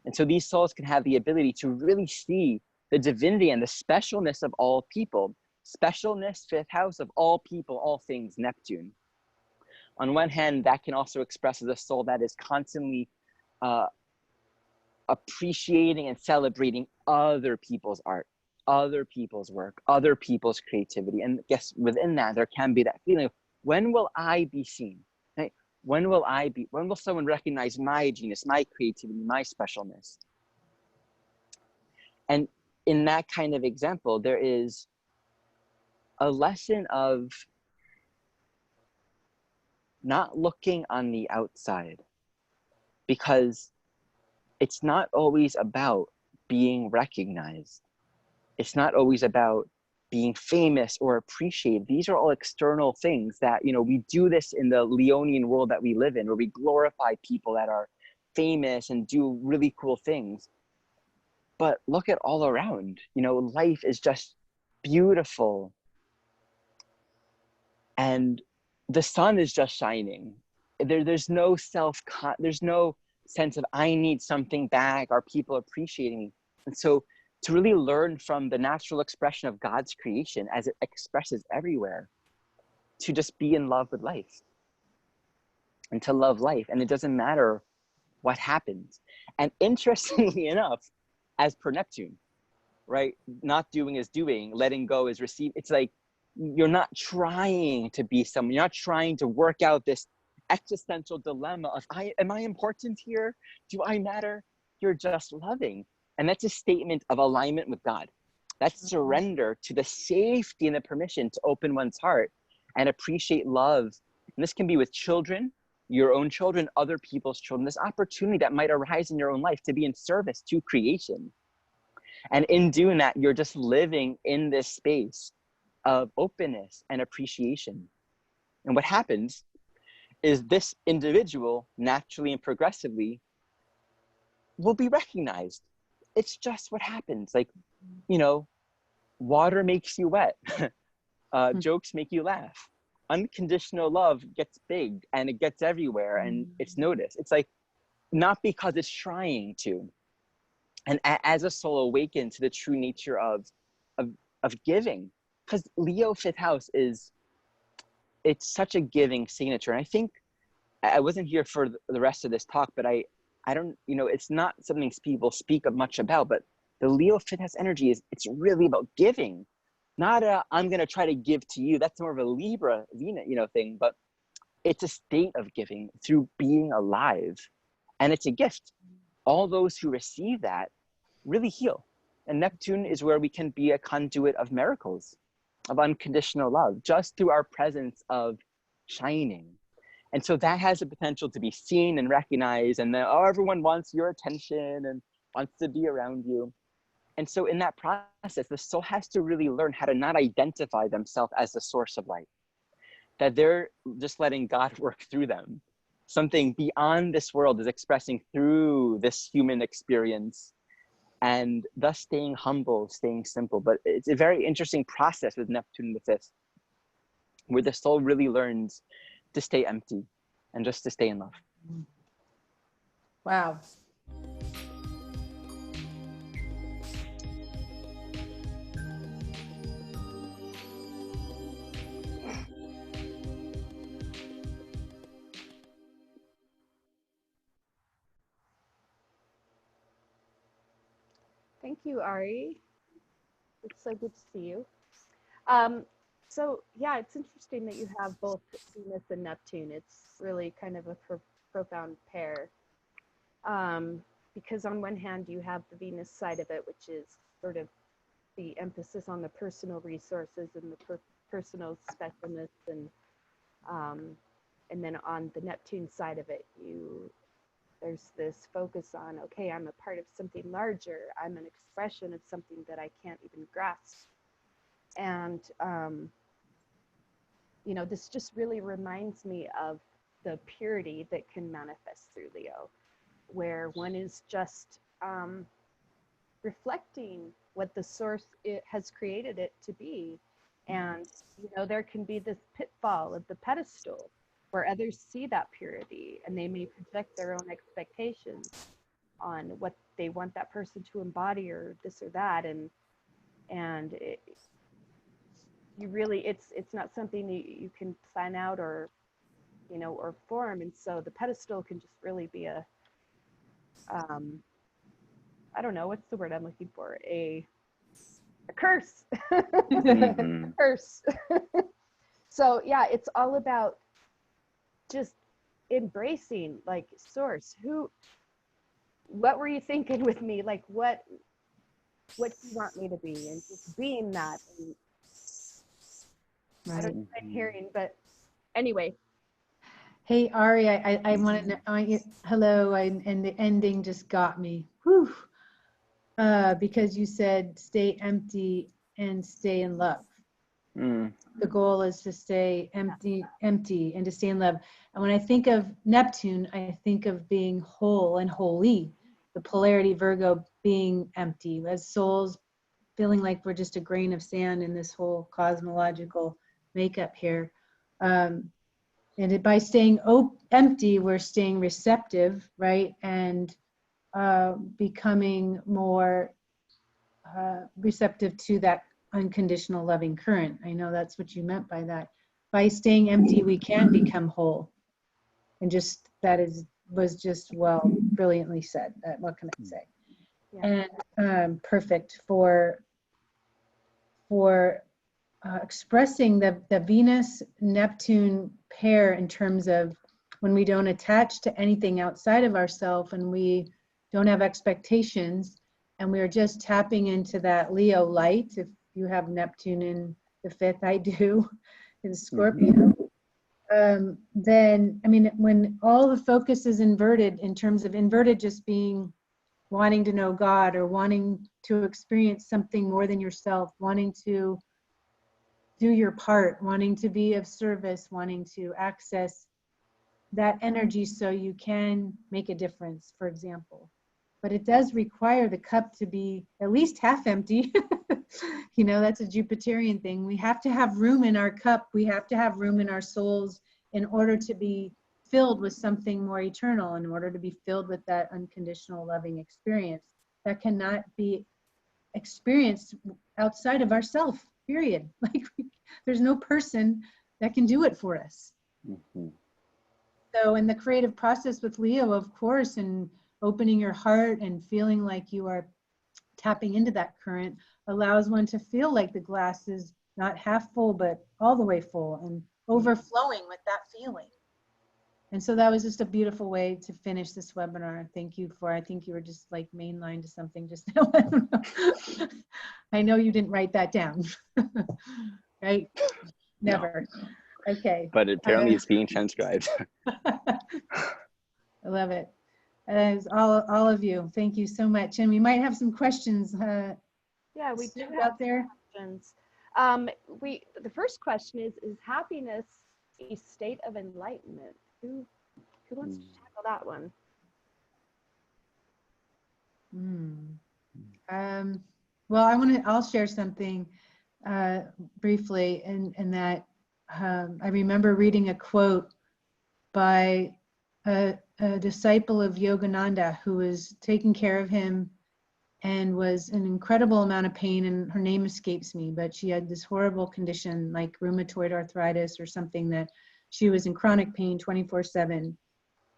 And so these souls can have the ability to really see the divinity and the specialness of all people. Specialness, 5th house, of all people, all things, Neptune. On one hand, that can also express as a soul that is constantly appreciating and celebrating other people's art, other people's work, other people's creativity. And guess within that, there can be that feeling of, when will I be seen? Right? When will someone recognize my genius, my creativity, my specialness? And in that kind of example, there is a lesson of not looking on the outside, because it's not always about being recognized. It's not always about being famous or appreciated. These are all external things that, you know, we do this in the Leonian world that we live in, where we glorify people that are famous and do really cool things. But look at all around, you know, life is just beautiful. And the sun is just shining. There's no there's no sense of I need something back, are people appreciating me? And so to really learn from the natural expression of God's creation as it expresses everywhere, to just be in love with life and to love life. And it doesn't matter what happens. And interestingly enough, as per Neptune, right? Not doing is doing, letting go is receive. It's like, you're not trying to be someone, you're not trying to work out this existential dilemma of, am I important here? Do I matter? You're just loving. And that's a statement of alignment with God. That's surrender to the safety and the permission to open one's heart and appreciate love. And this can be with children, your own children, other people's children, this opportunity that might arise in your own life to be in service to creation. And in doing that, you're just living in this space of openness and appreciation. And what happens is this individual, naturally and progressively, will be recognized. It's just what happens. Like, you know, water makes you wet. Jokes make you laugh. Unconditional love gets big and it gets everywhere and it's noticed. It's like, not because it's trying to. And as a soul awakens to the true nature of giving, because Leo 5th house it's such a giving signature. And I think I wasn't here for the rest of this talk, but I don't, you know, it's not something people speak much about, but the Leo 5th house energy it's really about giving, not I'm going to try to give to you. That's more of a Libra, Venus, you know, thing, but it's a state of giving through being alive. And it's a gift. All those who receive that really heal. And Neptune is where we can be a conduit of miracles, of unconditional love, just through our presence of shining. And so that has the potential to be seen and recognized, and then, everyone wants your attention and wants to be around you. And so in that process, the soul has to really learn how to not identify themselves as the source of light, that they're just letting God work through them. Something beyond this world is expressing through this human experience, and thus staying humble, staying simple. But it's a very interesting process with Neptune in the fifth, where the soul really learns to stay empty and just to stay in love. Wow. Thank you, Ari. It's so good to see you. So yeah, it's interesting that you have both Venus and Neptune. It's really kind of a profound pair. Because on one hand, you have the Venus side of it, which is sort of the emphasis on the personal resources and the personal specialness, and then on the Neptune side of it, there's this focus on, okay, I'm a part of something larger. I'm an expression of something that I can't even grasp. And, you know, this just really reminds me of the purity that can manifest through Leo, where one is just reflecting what the source has created it to be. And, you know, there can be this pitfall of the pedestal where others see that purity and they may project their own expectations on what they want that person to embody or this or that. And you really, it's not something you can plan out or, you know, or form. And so the pedestal can just really be a, I don't know, what's the word I'm looking for? A curse. Mm-hmm. A curse. So yeah, it's all about just embracing, like, source. What were you thinking with me? Like, what do you want me to be? And just being that. And I don't know what I'm hearing, but anyway. Hey, Ari, I want to know, hello, and the ending just got me. Whew. Because you said stay empty and stay in love. The goal is to stay empty and to stay in love. And when I think of Neptune, I think of being whole and holy, the polarity Virgo being empty, as souls feeling like we're just a grain of sand in this whole cosmological makeup here. And by staying empty, we're staying receptive, right? And becoming more receptive to that unconditional loving current. I know that's what you meant by that. By staying empty, we can become whole. And just was just, well, brilliantly said. What can I say? Yeah. And perfect for expressing the Venus-Neptune pair in terms of when we don't attach to anything outside of ourselves and we don't have expectations and we're just tapping into that Leo light. If you have Neptune in the fifth, I do, in Scorpio. Then, I mean, when all the focus is inverted, in terms of inverted just being wanting to know God or wanting to experience something more than yourself, wanting to do your part, wanting to be of service, wanting to access that energy so you can make a difference, for example. But it does require the cup to be at least half empty. You know, that's a Jupiterian thing. We have to have room in our cup. We have to have room in our souls in order to be filled with something more eternal, in order to be filled with that unconditional loving experience that cannot be experienced outside of ourself, period. Like, there's no person that can do it for us. So in the creative process with Leo, of course, and opening your heart and feeling like you are tapping into that current allows one to feel like the glass is not half full, but all the way full and overflowing with that feeling. And so that was just a beautiful way to finish this webinar. Thank you I think you were just like mainline to something just now. I don't know. I know you didn't write that down, right? Never. No. Okay. But apparently it's being transcribed. I love it. All of you, thank you so much. And we might have some questions. Yeah, we do out there. Questions. The first question is happiness a state of enlightenment. Who wants to tackle that one? Well, I'll share something briefly, and that I remember reading a quote by a disciple of Yogananda who was taking care of him and was in an incredible amount of pain, and her name escapes me, but she had this horrible condition like rheumatoid arthritis or something, that she was in chronic pain 24/7.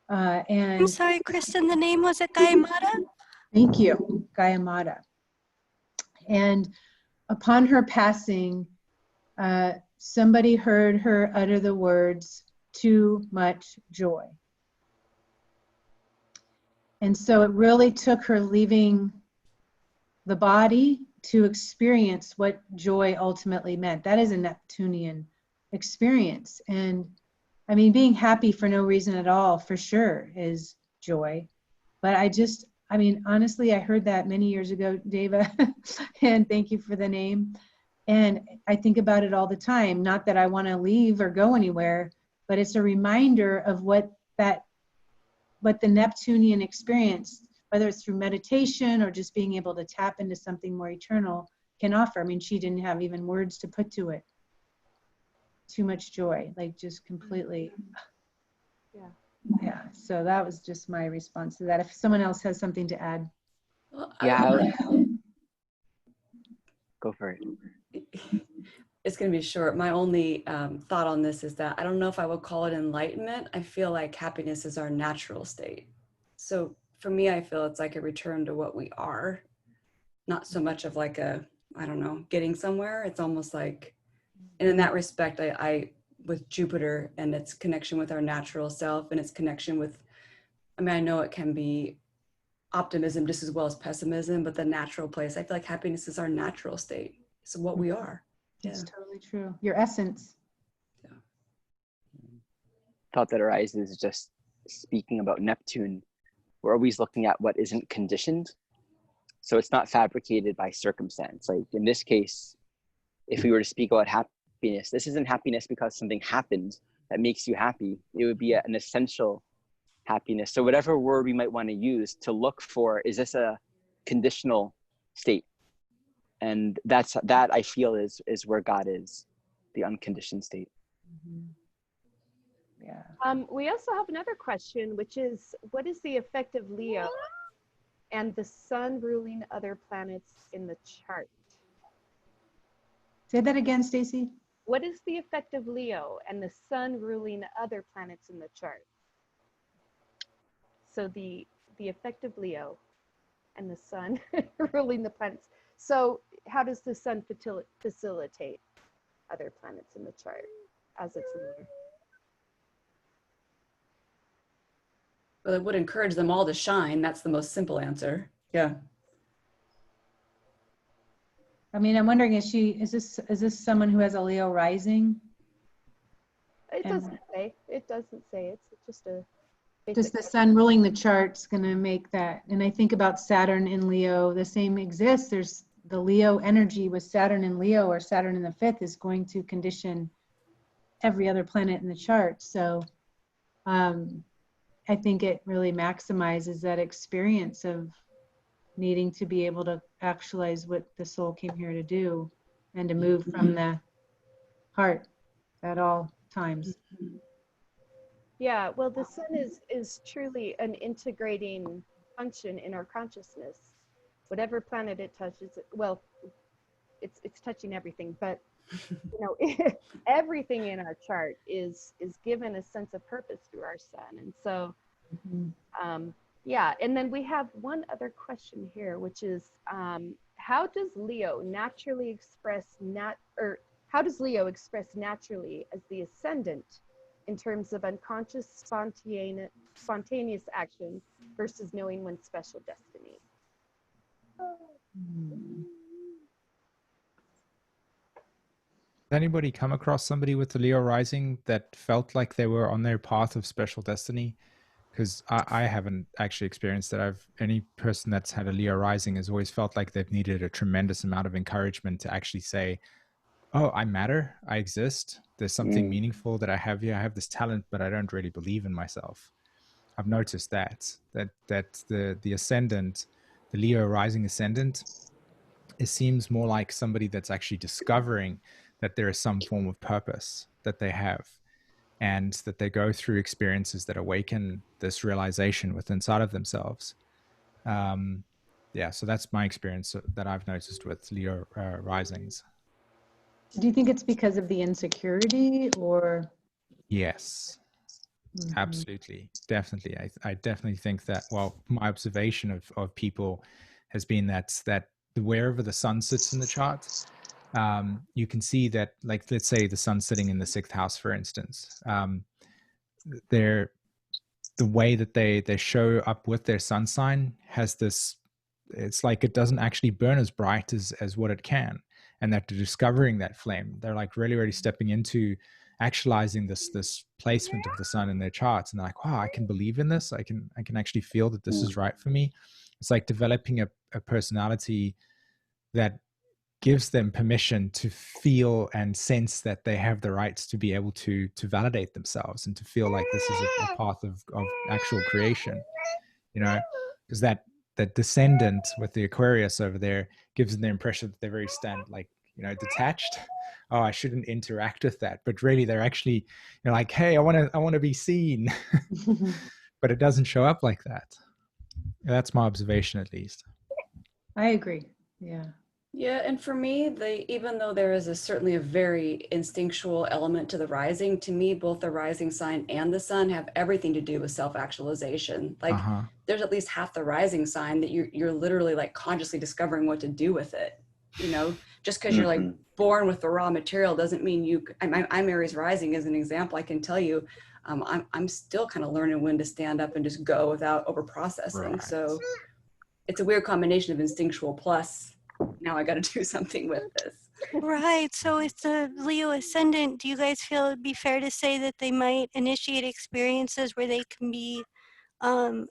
And I'm sorry, Kristin, the name was it Gayamada? Thank you, Gayamada. And upon her passing, somebody heard her utter the words, "too much joy." And so it really took her leaving the body to experience what joy ultimately meant. That is a Neptunian experience. And I mean, being happy for no reason at all, for sure, is joy. But I mean, honestly, I heard that many years ago, Deva, and thank you for the name. And I think about it all the time. Not that I want to leave or go anywhere, but it's a reminder of what the Neptunian experience, whether it's through meditation or just being able to tap into something more eternal, can offer. I mean, she didn't have even words to put to it. Too much joy, like just completely. Yeah. So that was just my response to that. If someone else has something to add. Well, Yeah, go for it. It's going to be short. My only thought on this is that I don't know if I would call it enlightenment. I feel like happiness is our natural state. So for me, I feel it's like a return to what we are, not so much of like I don't know, getting somewhere. It's almost like, and in that respect, I with Jupiter and its connection with our natural self and its connection with, I mean, I know it can be optimism just as well as pessimism, but the natural place, I feel like happiness is our natural state. It's what we are. It's totally true. Your essence. Yeah. Thought that arises just speaking about Neptune. We're always looking at what isn't conditioned. So it's not fabricated by circumstance. Like in this case, if we were to speak about happiness, this isn't happiness because something happened that makes you happy. It would be an essential happiness. So whatever word we might want to use to look for, is this a conditional state? And that I feel is where God is, the unconditioned state. Yeah. We also have another question, which is, what is the effect of Leo and the sun ruling other planets in the chart? Say that again, Stacie. What is the effect of Leo and the sun ruling other planets in the chart? So the effect of Leo and the sun ruling the planets. So how does the sun facilitate other planets in the chart as its ruler? Well, it would encourage them all to shine. That's the most simple answer. Yeah. I mean, I'm wondering, is this someone who has a Leo rising? It doesn't say. It doesn't say. It's just a Just the sun ruling the chart's going to make that. And I think about Saturn in Leo, the same exists. There's the Leo energy with Saturn in Leo, or Saturn in the fifth, is going to condition every other planet in the chart. So I think it really maximizes that experience of needing to be able to actualize what the soul came here to do, and to move from the heart at all times. Yeah, well, the sun is truly an integrating function in our consciousness. Whatever planet it touches, well, it's touching everything, but you know, everything in our chart is given a sense of purpose through our sun. And so yeah, and then we have one other question here, which is how does Leo express naturally as the ascendant in terms of unconscious spontaneous action versus knowing one's special destiny? Has anybody come across somebody with the Leo rising that felt like they were on their path of special destiny? Because I haven't actually experienced that. Any person that's had a Leo rising has always felt like they've needed a tremendous amount of encouragement to actually say, oh, I matter, I exist, there's something Mm. meaningful that I have here, I have this talent, but I don't really believe in myself. I've noticed that the ascendant, the Leo rising ascendant, it seems more like somebody that's actually discovering that there is some form of purpose that they have, and that they go through experiences that awaken this realization within inside of themselves. Yeah, so that's my experience that I've noticed with Leo risings. Do you think it's because of the insecurity or? Yes, Mhm. absolutely, definitely. I definitely think that, well, my observation of people has been that wherever the sun sits in the chart, you can see that, like, let's say the sun sitting in the 6th house, for instance, they're, the way that they show up with their sun sign has this, it's like it doesn't actually burn as bright as what it can, and that they're discovering that flame, they're like really stepping into actualizing this placement of the sun in their charts, and they're like, wow, I can believe in this, I can actually feel that this is right for me. It's like developing a personality that gives them permission to feel and sense that they have the rights to be able to validate themselves and to feel like this is a path of actual creation, you know, because that descendant with the Aquarius over there gives them the impression that they're very like, you know, detached. Oh, I shouldn't interact with that, but really they're actually, you know, like, hey, I want to be seen. But it doesn't show up like that. That's my observation, at least. I agree. Yeah. Yeah, and for me, even though there is certainly a very instinctual element to the rising, to me, both the rising sign and the sun have everything to do with self-actualization. Like, there's at least half the rising sign that you're literally like consciously discovering what to do with it. You know, just because you're like born with the raw material doesn't mean I'm Aries rising as an example. I can tell you, I'm still kind of learning when to stand up and just go without over processing. Right. So it's a weird combination of instinctual plus, now I got to do something with this. Right. So it's the Leo ascendant. Do you guys feel it'd be fair to say that they might initiate experiences where they can be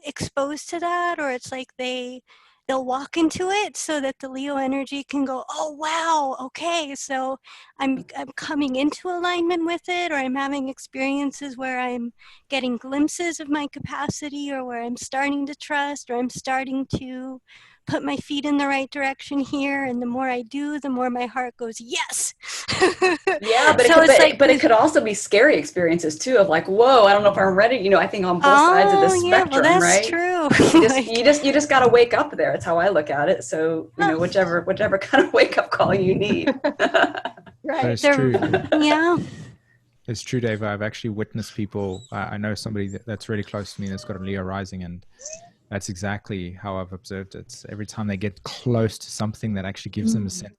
exposed to that, or it's like they'll walk into it so that the Leo energy can go, oh wow, okay, so I'm coming into alignment with it, or I'm having experiences where I'm getting glimpses of my capacity, or where I'm starting to trust, or I'm starting to put my feet in the right direction here, and the more I do, the more my heart goes, yes. Yeah, but so it could also be scary experiences too, of like, whoa, I don't know if I'm ready. You know, I think on both sides of the spectrum, well, that's right? true. You just got to wake up there. It's how I look at it. So, you know, whichever kind of wake up call you need. Right. It's true. Yeah. It's true, Deva. I've actually witnessed people. I know somebody that's really close to me that's got a Leo rising, and that's exactly how I've observed it. Every time they get close to something that actually gives them a sense of,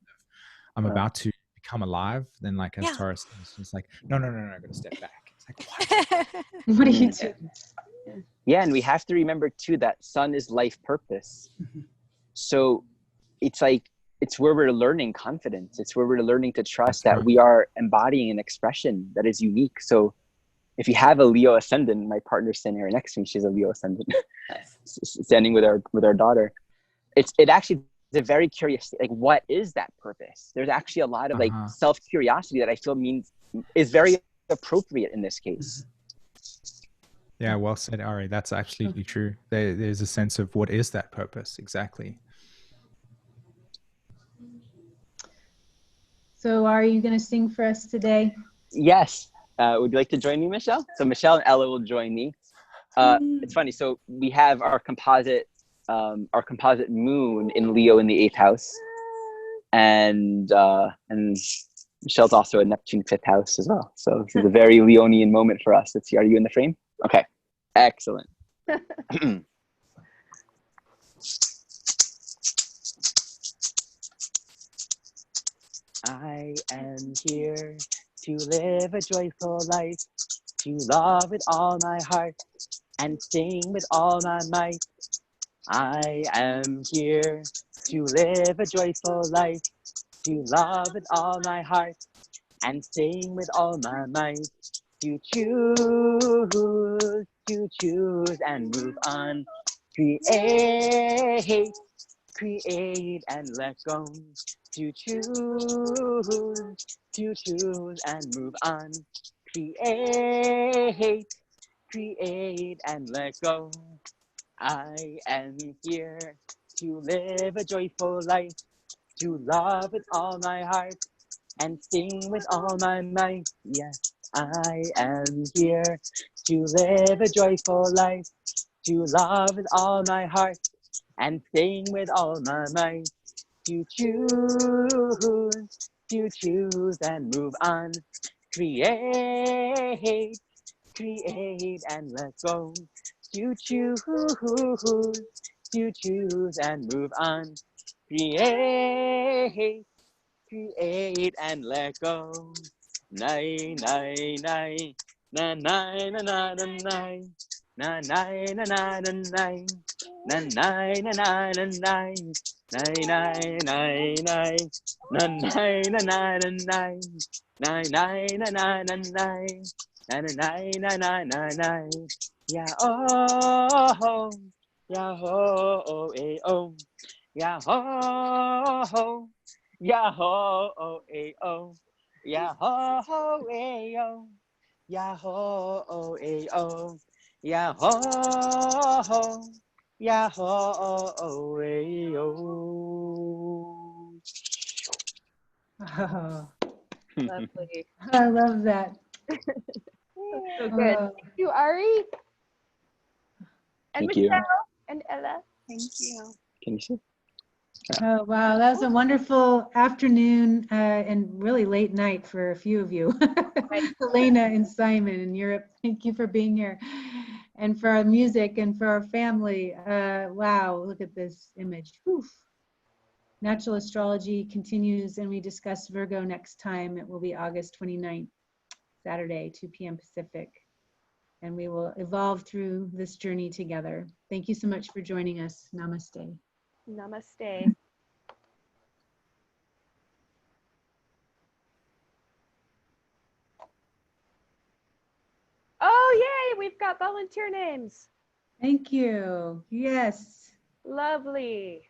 I'm about to become alive, then, like, as Taurus, it's like, no, I got to step back. It's like, what? What are you doing? Yeah, and we have to remember too that sun is life purpose. So it's like, it's where we're learning confidence. It's where we're learning to trust that we are embodying an expression that is unique. So if you have a Leo ascendant, my partner's standing here next to me, she's a Leo ascendant, standing with our daughter. It actually is a very curious, like, what is that purpose? There's actually a lot of like self-curiosity that I feel is very appropriate in this case. Yeah, well said, Ari. That's absolutely true. There's a sense of what is that purpose exactly. So are you going to sing for us today? Yes. Would you like to join me, Michelle? So Michelle and Ella will join me. It's funny. So we have our composite moon in Leo in the 8th house, and Michelle's also a Neptune 5th house as well. So this is a very Leonian moment for us. Let's see. Are you in the frame? Okay. Excellent. I am here to live a joyful life, to love with all my heart and sing with all my might. I am here to live a joyful life, to love with all my heart and sing with all my might. To choose and move on. Create and let go. to choose, and move on. Create and let go. I am here to live a joyful life, to love with all my heart and sing with all my might. Yes, I am here to live a joyful life, to love with all my heart and sing with all my might. To choose and move on. Create and let go. To choose and move on. Create and let go. Nay, nay, nay, na nay, na na na nay, na nay, na na na nay, na nay, na na na nay, nay, nay, nay, nay, na nay, na na na nay, nay, nay, na na na nay, na nay, na na na nay. Yeah, oh, yeah, oh, eh, oh, yeah, oh. Yahoo, oh, eh, oh. Yahoo, oh, eh, oh. Yahoo, oh, eh, oh. Yahoo, Yahoo, oh, eh, oh. Oh, Lovely. I love that. So good. Oh, Thank you, Ari. And Thank you. Michelle and Ella. Thank you. Can you see? oh, wow. That was a wonderful afternoon and really late night for a few of you. Helena and SÍmµN in Europe, thank you for being here. And for our music and for our family. Wow, look at this image. Whew. Natural astrology continues, and we discuss Virgo next time. It will be August 29th, Saturday, 2 p.m. Pacific. And we will evolve through this journey together. Thank you so much for joining us. Namaste. Namaste. Oh, yay, we've got volunteer names. Thank you. Yes. Lovely.